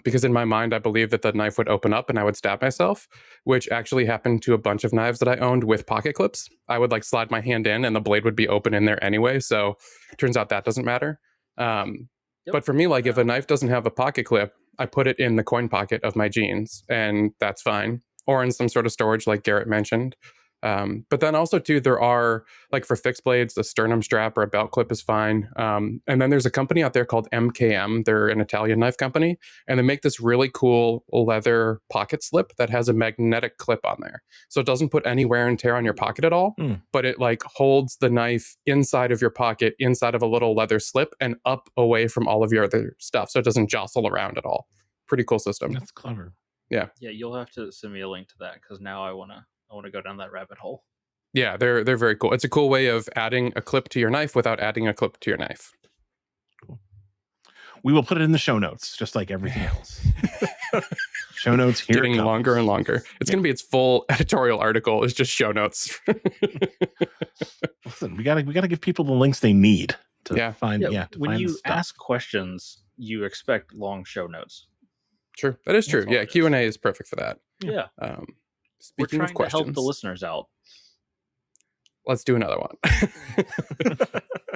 because in my mind, I believed that the knife would open up and I would stab myself, which actually happened to a bunch of knives that I owned with pocket clips. I would like slide my hand in and the blade would be open in there anyway. So it turns out that doesn't matter. But for me, like if a knife doesn't have a pocket clip, I put it in the coin pocket of my jeans and that's fine. Or in some sort of storage like Garrett mentioned. But then also too, there are like for fixed blades, a sternum strap or a belt clip is fine. And then there's a company out there called MKM. They're an Italian knife company, and they make this really cool leather pocket slip that has a magnetic clip on there. So it doesn't put any wear and tear on your pocket at all, but it like holds the knife inside of your pocket, inside of a little leather slip and up away from all of your other stuff. So it doesn't jostle around at all. Pretty cool system. That's clever. Yeah. Yeah. You'll have to send me a link to that because now I want to go down that rabbit hole. Yeah, they're very cool. It's a cool way of adding a clip to your knife without adding a clip to your knife. Cool. We will put it in the show notes, just like everything else. Show notes here. Getting longer and longer. It's going to be its full editorial article. It's just show notes. Listen, we gotta give people the links they need to find. Yeah, when you ask questions, you expect long show notes. True, that is true. Yeah, Q&A is perfect for that. Yeah. Um, We're speaking trying of to help questions, the listeners out. let's do another one.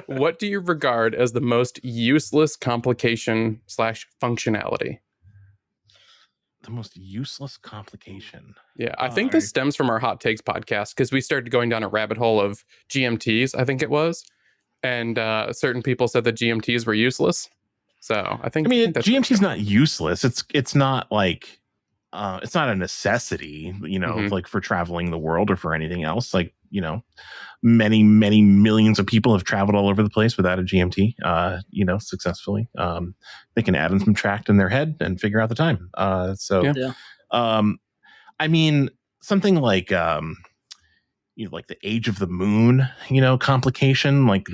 What do you regard as the most useless complication / functionality? The most useless complication. Yeah, I think this Alright. stems from our Hot Takes podcast because we started going down a rabbit hole of GMTs, I think it was. And certain people said that GMTs were useless. So I think, I mean, that's GMT is not useless. It's not like it's not a necessity, Mhm. like for traveling the world or for anything else. Like, many millions of people have traveled all over the place without a GMT, successfully. They can add in some tract in their head and figure out the time. Yeah. Yeah. I mean, something like like the age of the moon, complication, like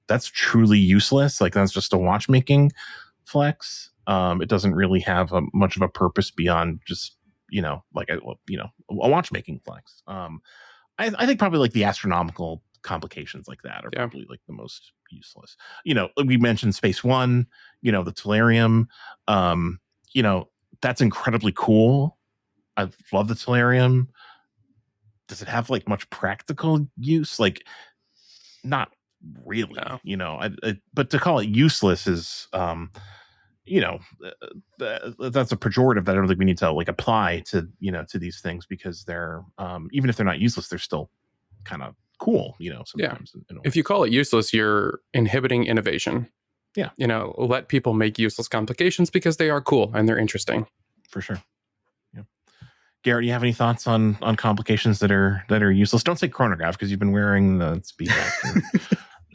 that's truly useless. Like that's just a watchmaking flex. It doesn't really have much of a purpose beyond just like a watchmaking flex. I think probably like the astronomical complications like that are Yeah. probably like the most useless. We mentioned Space One, the Tellurium. That's incredibly cool. I love the Tellurium. Does it have like much practical use? Like, not really. No. But to call it useless is, that's a pejorative that I don't think we need to like apply to to these things, because they're even if they're not useless, they're still kind of cool. Sometimes. In a way. If you call it useless, you're inhibiting innovation. Yeah. Let people make useless complications because they are cool and they're interesting. For sure. Yeah. Garrett, do you have any thoughts on complications that are useless? Don't say chronograph because you've been wearing the Speedmaster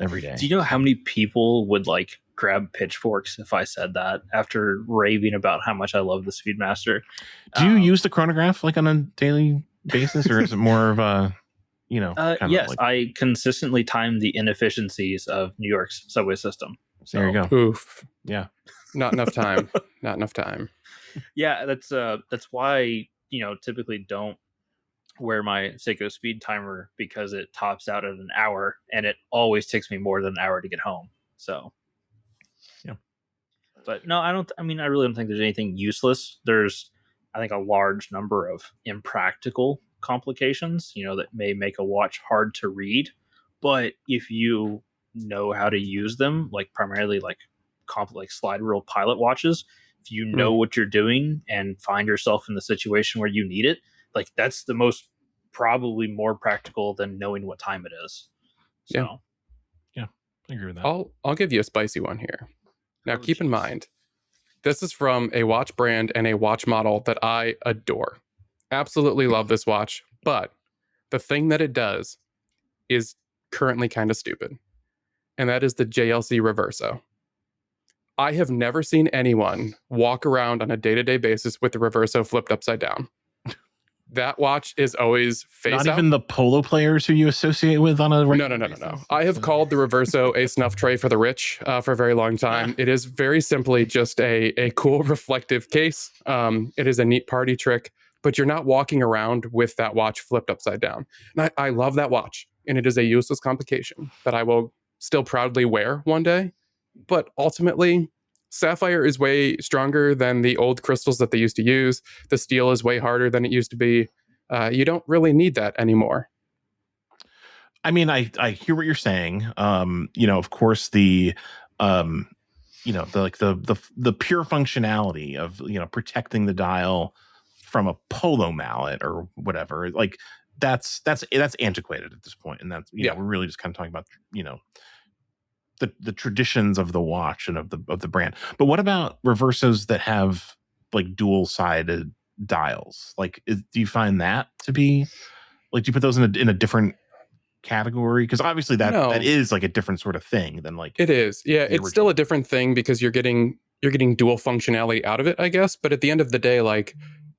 every day. Do you know how many people would like grab pitchforks if I said that after raving about how much I love the Speedmaster? Do you use the chronograph like on a daily basis, or is it more of a yes, I consistently time the inefficiencies of New York's subway system. So, there you go. Oof. Yeah. Not enough time. Not enough time. Yeah, that's why typically don't wear my Seiko speed timer, because it tops out at an hour and it always takes me more than an hour to get home. So yeah. But no, I really don't think there's anything useless. There's, I think, a large number of impractical complications, that may make a watch hard to read. But if you know how to use them, like primarily like slide rule pilot watches, if you know what you're doing and find yourself in the situation where you need it, like that's the most probably more practical than knowing what time it is. So yeah, I agree with that. I'll give you a spicy one here. Now, keep in mind, this is from a watch brand and a watch model that I adore. Absolutely love this watch, but the thing that it does is currently kind of stupid, and that is the JLC Reverso. I have never seen anyone walk around on a day-to-day basis with the Reverso flipped upside down. That watch is always face out. Not even the polo players who you associate with on a No. I have called the Reverso a snuff tray for the rich for a very long time. It is very simply just a cool reflective case. It is a neat party trick, but you're not walking around with that watch flipped upside down. And I love that watch, and it is a useless complication that I will still proudly wear one day. But ultimately, sapphire is way stronger than the old crystals that they used to use. The steel is way harder than it used to be. You don't really need that anymore. I mean, I hear what you're saying. Of course, the the pure functionality of protecting the dial from a polo mallet or whatever, like that's antiquated at this point, and that's we're really just kind of talking about the traditions of the watch and of the brand. But what about Reversos that have like dual sided dials? Like, do you find that to be like, do you put those in a different category? Because obviously that is like a different sort of thing than like it is. Yeah, it's still a different thing because you're getting dual functionality out of it, I guess. But at the end of the day, like,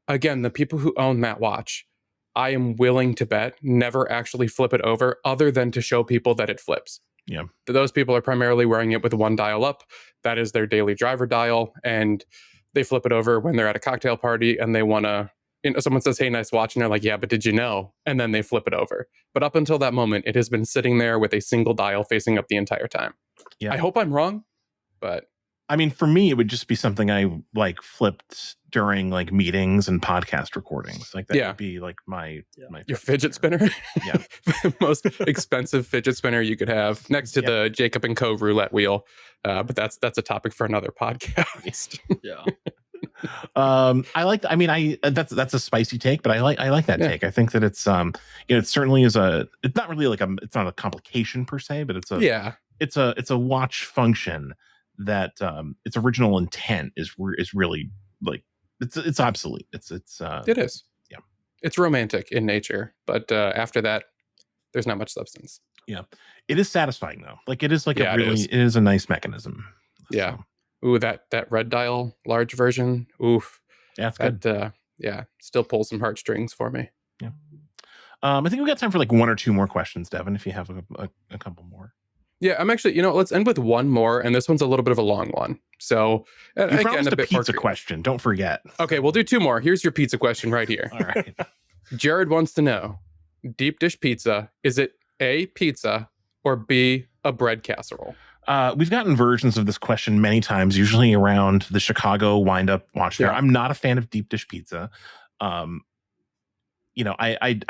again, the people who own that watch, I am willing to bet never actually flip it over, other than to show people that it flips. Yeah. Those people are primarily wearing it with one dial up. That is their daily driver dial. And they flip it over when they're at a cocktail party and they want to, someone says, "Hey, nice watch." And they're like, "Yeah, but did you know?" And then they flip it over. But up until that moment, it has been sitting there with a single dial facing up the entire time. Yeah. I hope I'm wrong, but I mean, for me, it would just be something I like flipped during like meetings and podcast recordings. Like that Yeah. would be like my Your fidget spinner. Yeah. Most expensive fidget spinner you could have next to the Jacob and Co. roulette wheel. But that's a topic for another podcast. Yeah. That's a spicy take, but I like that take. I think that it's it certainly is it's not really like it's not a complication per se, but it's a watch function that its original intent is really like it's obsolete. It is. Yeah. It's romantic in nature, but after that there's not much substance. Yeah. It is satisfying though. Like it is like it is a nice mechanism. Yeah. So. Ooh, that red dial large version. Oof. Yeah, that's good. Still pulls some heartstrings for me. Yeah. I think we've got time for like one or two more questions, Devin, if you have a couple more. Yeah, I'm actually, let's end with one more, and this one's a little bit of a long one. So, you promised a pizza question. Don't forget. Okay, we'll do two more. Here's your pizza question right here. All right. Jared wants to know, deep dish pizza, is it A, pizza, or B, a bread casserole? We've gotten versions of this question many times, usually around the Chicago wind-up watch fair. I'm not a fan of deep dish pizza. I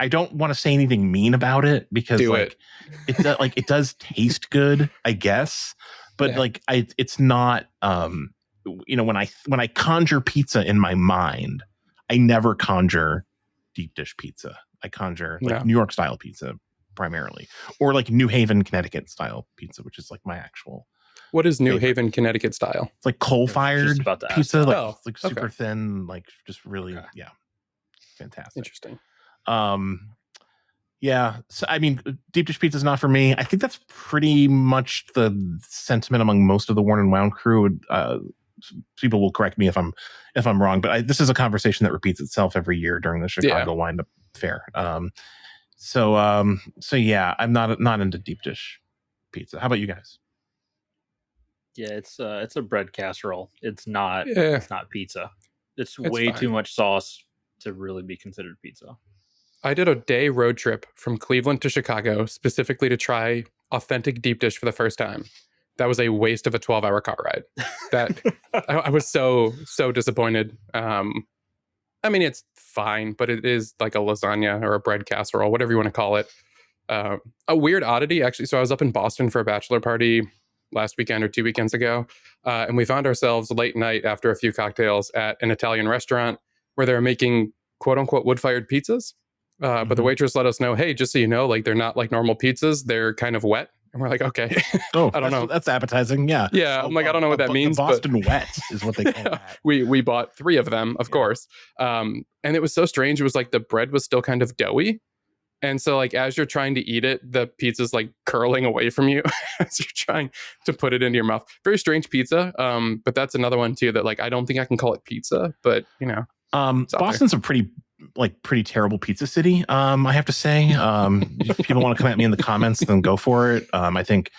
don't want to say anything mean about it because it does taste good, I guess. But it's not when I conjure pizza in my mind, I never conjure deep dish pizza. I conjure New York style pizza primarily, or like New Haven, Connecticut style pizza, which is like my actual. What is New Haven, Connecticut style? It's like coal-fired pizza, like super thin, like just really, fantastic. Interesting. Yeah. So I mean, deep dish pizza is not for me. I think that's pretty much the sentiment among most of the Worn and Wound crew. People will correct me if I'm wrong, but this is a conversation that repeats itself every year during the Chicago wind-up fair. So I'm not into deep dish pizza. How about you guys? Yeah, it's a bread casserole. It's not pizza. It's way too much sauce to really be considered pizza. I did a day road trip from Cleveland to Chicago specifically to try authentic deep dish for the first time. That was a waste of a 12-hour car ride. That I was so disappointed. I mean, it's fine, but it is like a lasagna or a bread casserole, whatever you want to call it. A weird oddity, actually. So I was up in Boston for a bachelor party last weekend or 2 weekends ago, and we found ourselves late night after a few cocktails at an Italian restaurant where they were making quote-unquote wood-fired pizzas. But the waitress let us know, hey, just so you know, like they're not like normal pizzas. They're kind of wet. And we're like, okay. Oh, I don't know. That's appetizing. Yeah. Yeah. I'm like, I don't know what that means. Boston wet is what they call that. We bought 3 of them, of course. And it was so strange. It was like the bread was still kind of doughy. And so like, as you're trying to eat it, the pizza's like curling away from you as you're trying to put it into your mouth. Very strange pizza. But that's another one too, that like, I don't think I can call it pizza, but Boston's a pretty terrible pizza city. I have to say, if people want to come at me in the comments, then go for it. I think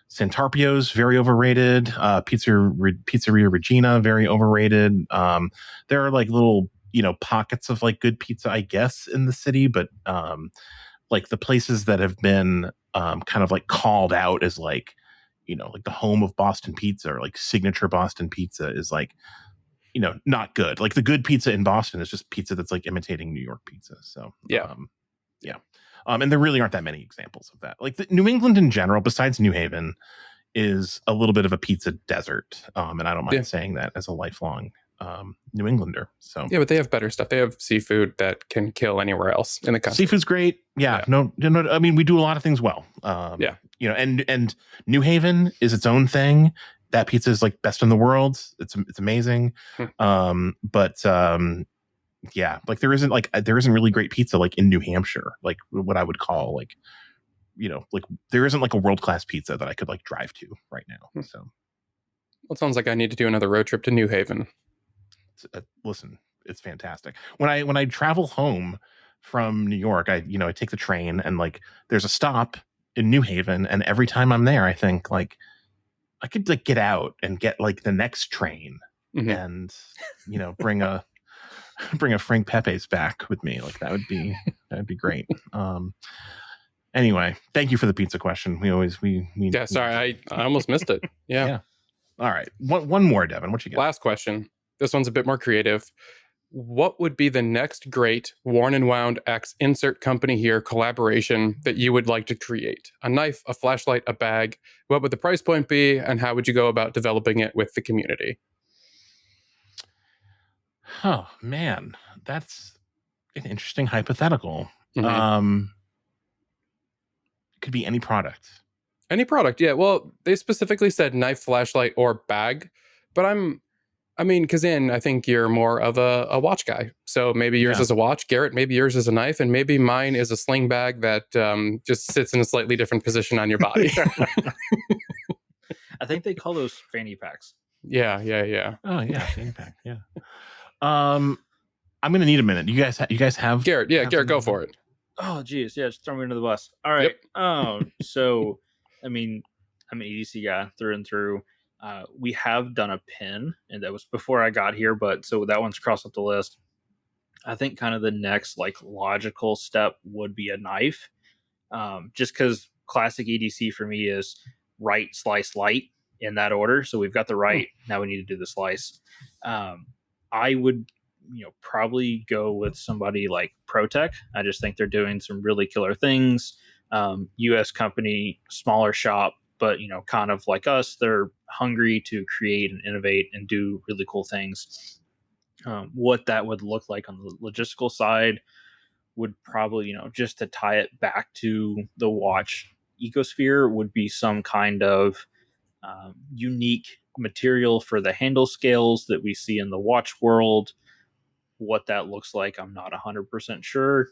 Santarpio's very overrated. Pizzeria Regina, very overrated. There are like little, pockets of like good pizza, I guess, in the city, but like the places that have been kind of like called out as like, like the home of Boston pizza or like signature Boston pizza is like, not good. Like the good pizza in Boston is just pizza that's like imitating New York pizza. So and there really aren't that many examples of that. Like New England in general, besides New Haven, is a little bit of a pizza desert. And I don't mind saying that as a lifelong New Englander. So yeah, but they have better stuff. They have seafood that can kill anywhere else in the country. Seafood's great. Yeah. No. I mean, we do a lot of things well. And New Haven is its own thing. That pizza is like best in the world. It's amazing. But like there isn't really great pizza like in New Hampshire, like what I would call like, like there isn't like a world-class pizza that I could like drive to right now. So well, it sounds like I need to do another road trip to New Haven. Listen, it's fantastic. When I travel home from New York, I take the train and like there's a stop in New Haven, and every time I'm there, I think like I could like get out and get like the next train and bring a Frank Pepe's back with me. Like that'd be great. Anyway, thank you for the pizza question. We sorry, I almost missed it. Yeah. All right. One more, Devin. What you got? Last question. This one's a bit more creative. What would be the next great Worn and Wound X insert company here collaboration that you would like to create? A knife, a flashlight, a bag. What would the price point be, and how would you go about developing it with the community? Oh man, that's an interesting hypothetical. Mhm. Could be any product. Any product, yeah. Well, they specifically said knife, flashlight, or bag, but Kazin, I think you're more of a watch guy. So maybe yours Yeah. is a watch, Garrett, maybe yours is a knife, and maybe mine is a sling bag that just sits in a slightly different position on your body. I think they call those fanny packs. Yeah. Oh yeah, fanny pack. Yeah. I'm gonna need a minute. You guys have Garrett, Garrett, go for it. Oh, geez. Yeah, just throw me under the bus. All right. So, I'm an EDC guy through and through. We have done a pin, and that was before I got here, but so that one's crossed up the list. I think kind of the next logical step would be a knife, just because classic EDC for me is right, slice, light in that order. So we've got the right. Now we need to do the slice. I would probably go with somebody like ProTech. I just think they're doing some really killer things. US company, smaller shop, but kind of like us, they're hungry to create and innovate and do really cool things. What that would look like on the logistical side would probably, just to tie it back to the watch ecosphere, would be some kind of unique material for the handle scales that we see in the watch world. What that looks like, I'm not 100% sure.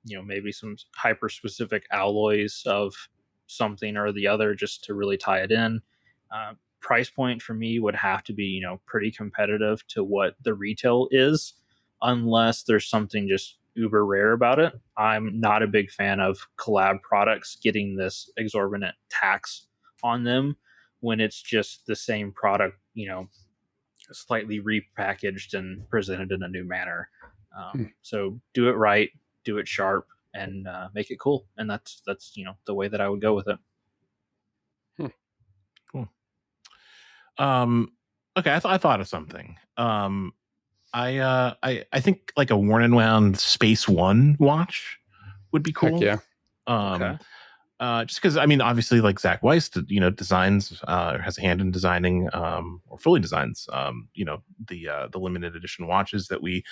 Maybe some hyper specific alloys of something or the other just to really tie it in. Price point for me would have to be, pretty competitive to what the retail is, unless there's something just uber rare about it. I'm not a big fan of collab products getting this exorbitant tax on them when it's just the same product, slightly repackaged and presented in a new manner. So do it right, do it sharp, and make it cool. And that's the way that I would go with it. Cool. Okay, I thought of something. I think like a Worn and Wound Space One watch would be cool. Heck yeah. Okay. Just because obviously, like Zach Weiss, designs, has a hand in designing, or fully designs, the limited edition watches that we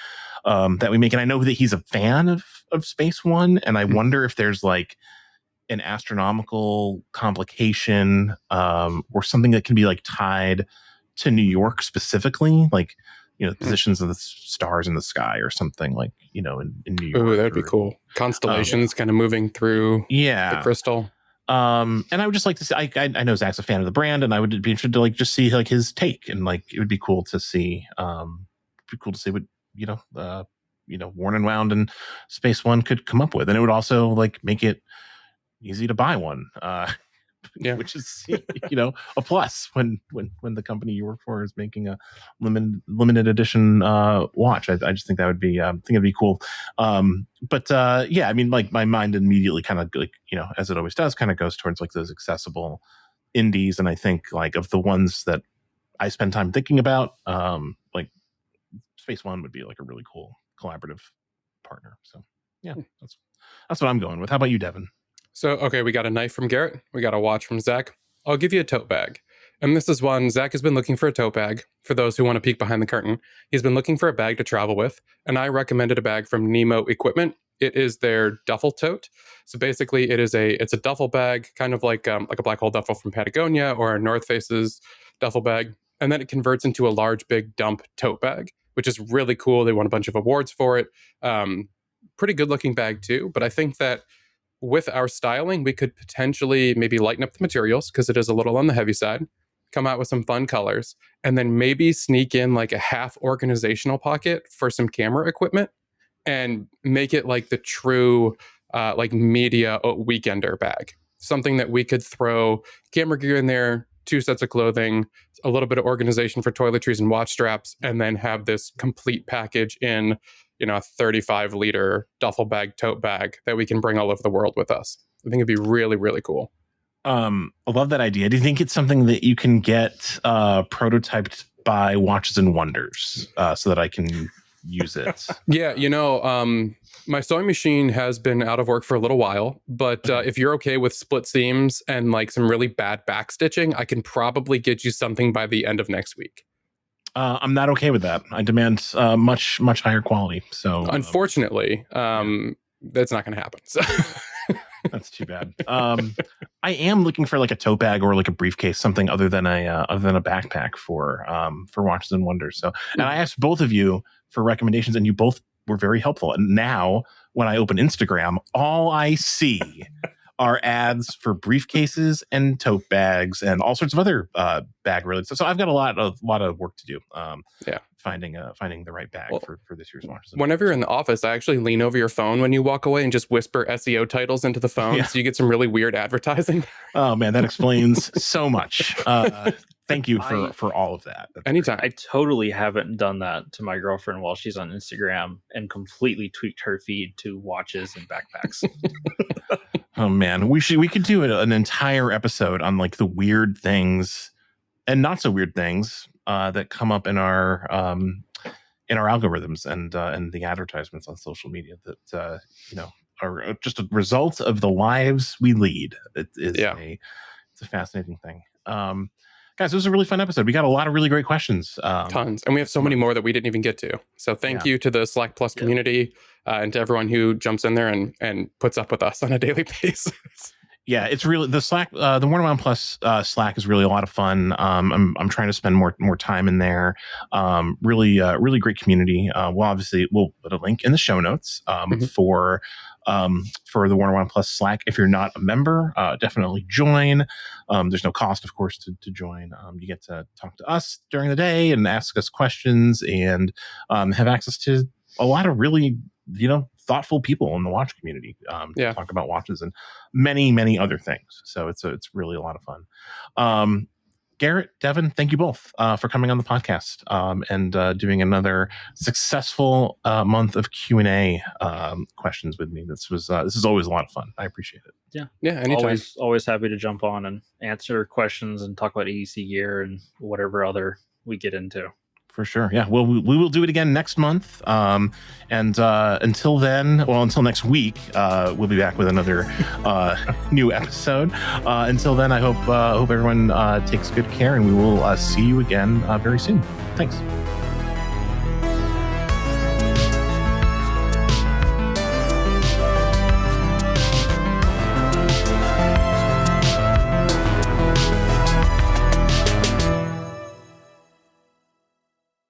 make, and I know that he's a fan of Space One, and I wonder if there's like an astronomical complication, or something that can be like tied to New York specifically, like positions of the stars in the sky or something, like in New York. Oh, that'd be cool. Constellations kind of moving through the crystal. And I would just like to see, I know Zach's a fan of the brand, and I would be interested to like just see like his take, and like it would be cool to see what Worn and Wound and Space One could come up with, and it would also like make it easy to buy one. Which is a plus when the company you work for is making a limited edition watch. I just think that would be it'd be cool. But like my mind immediately kind of like as it always does, kind of goes towards like those accessible indies, and I think like of the ones that I spend time thinking about, like Space One would be like a really cool collaborative partner. So yeah, that's what I'm going with. How about you, Devin? So, okay, we got a knife from Garrett. We got a watch from Zach. I'll give you a tote bag. And this is one, Zach has been looking for a tote bag. For those who want to peek behind the curtain, he's been looking for a bag to travel with. And I recommended a bag from Nemo Equipment. It is their duffel tote. So basically it's a duffel bag, kind of like a black hole duffel from Patagonia or a North Face's duffel bag. And then it converts into a large, big dump tote bag, which is really cool. They won a bunch of awards for it. Pretty good looking bag too. But I think that with our styling, we could potentially maybe lighten up the materials because it is a little on the heavy side, come out with some fun colors, and then maybe sneak in like a half organizational pocket for some camera equipment and make it like the true like media weekender bag. Something that we could throw camera gear in there, 2 sets of clothing, a little bit of organization for toiletries and watch straps, and then have this complete package in a 35-liter duffel bag, tote bag that we can bring all over the world with us. I think it'd be really, really cool. I love that idea. Do you think it's something that you can get prototyped by Watches and Wonders so that I can use it? Yeah, my sewing machine has been out of work for a little while, but if you're okay with split seams and like some really bad back stitching, I can probably get you something by the end of next week. I'm not okay with that. I demand much higher quality. So unfortunately, that's not going to happen. So. That's too bad. I am looking for like a tote bag or like a briefcase, something other than a backpack for Watches and Wonders. So, and I asked both of you for recommendations, and you both were very helpful. And now, when I open Instagram, all I see are ads for briefcases and tote bags and all sorts of other bag related stuff. So I've got a lot of work to do. Finding the right bag for this year's Watches. Whenever you're in the office, I actually lean over your phone when you walk away and just whisper SEO titles into the phone, so you get some really weird advertising. Oh man, that explains so much. Thank you for all of that. That's anytime. Great. I totally haven't done that to my girlfriend while she's on Instagram and completely tweaked her feed to watches and backpacks. Oh man, we could do an entire episode on like the weird things and not so weird things that come up in our algorithms and the advertisements on social media that are just a result of the lives we lead. It's a fascinating thing. Guys, it was a really fun episode. We got a lot of really great questions. Tons. And we have so many more that we didn't even get to. So thank you to the Slack Plus community and to everyone who jumps in there and puts up with us on a daily basis. Yeah, it's really the Slack, the Wonderwoman Plus Slack is really a lot of fun. I'm trying to spend more time in there. Really great community. We'll put a link in the show notes for the Wonderwoman Plus Slack. If you're not a member, definitely join. There's no cost, of course, to join. You get to talk to us during the day and ask us questions and have access to a lot of really thoughtful people in the watch community to talk about watches and many other things. So it's really a lot of fun. Garrett, Devin, thank you both for coming on the podcast and doing another successful month of Q&A questions with me. This is always a lot of fun. I appreciate it. Yeah, anytime. Always happy to jump on and answer questions and talk about AEC gear and whatever other we get into. For sure. Yeah. Well, we will do it again next month. And until next week, we'll be back with another new episode. Until then, I hope everyone takes good care, and we will see you again very soon. Thanks.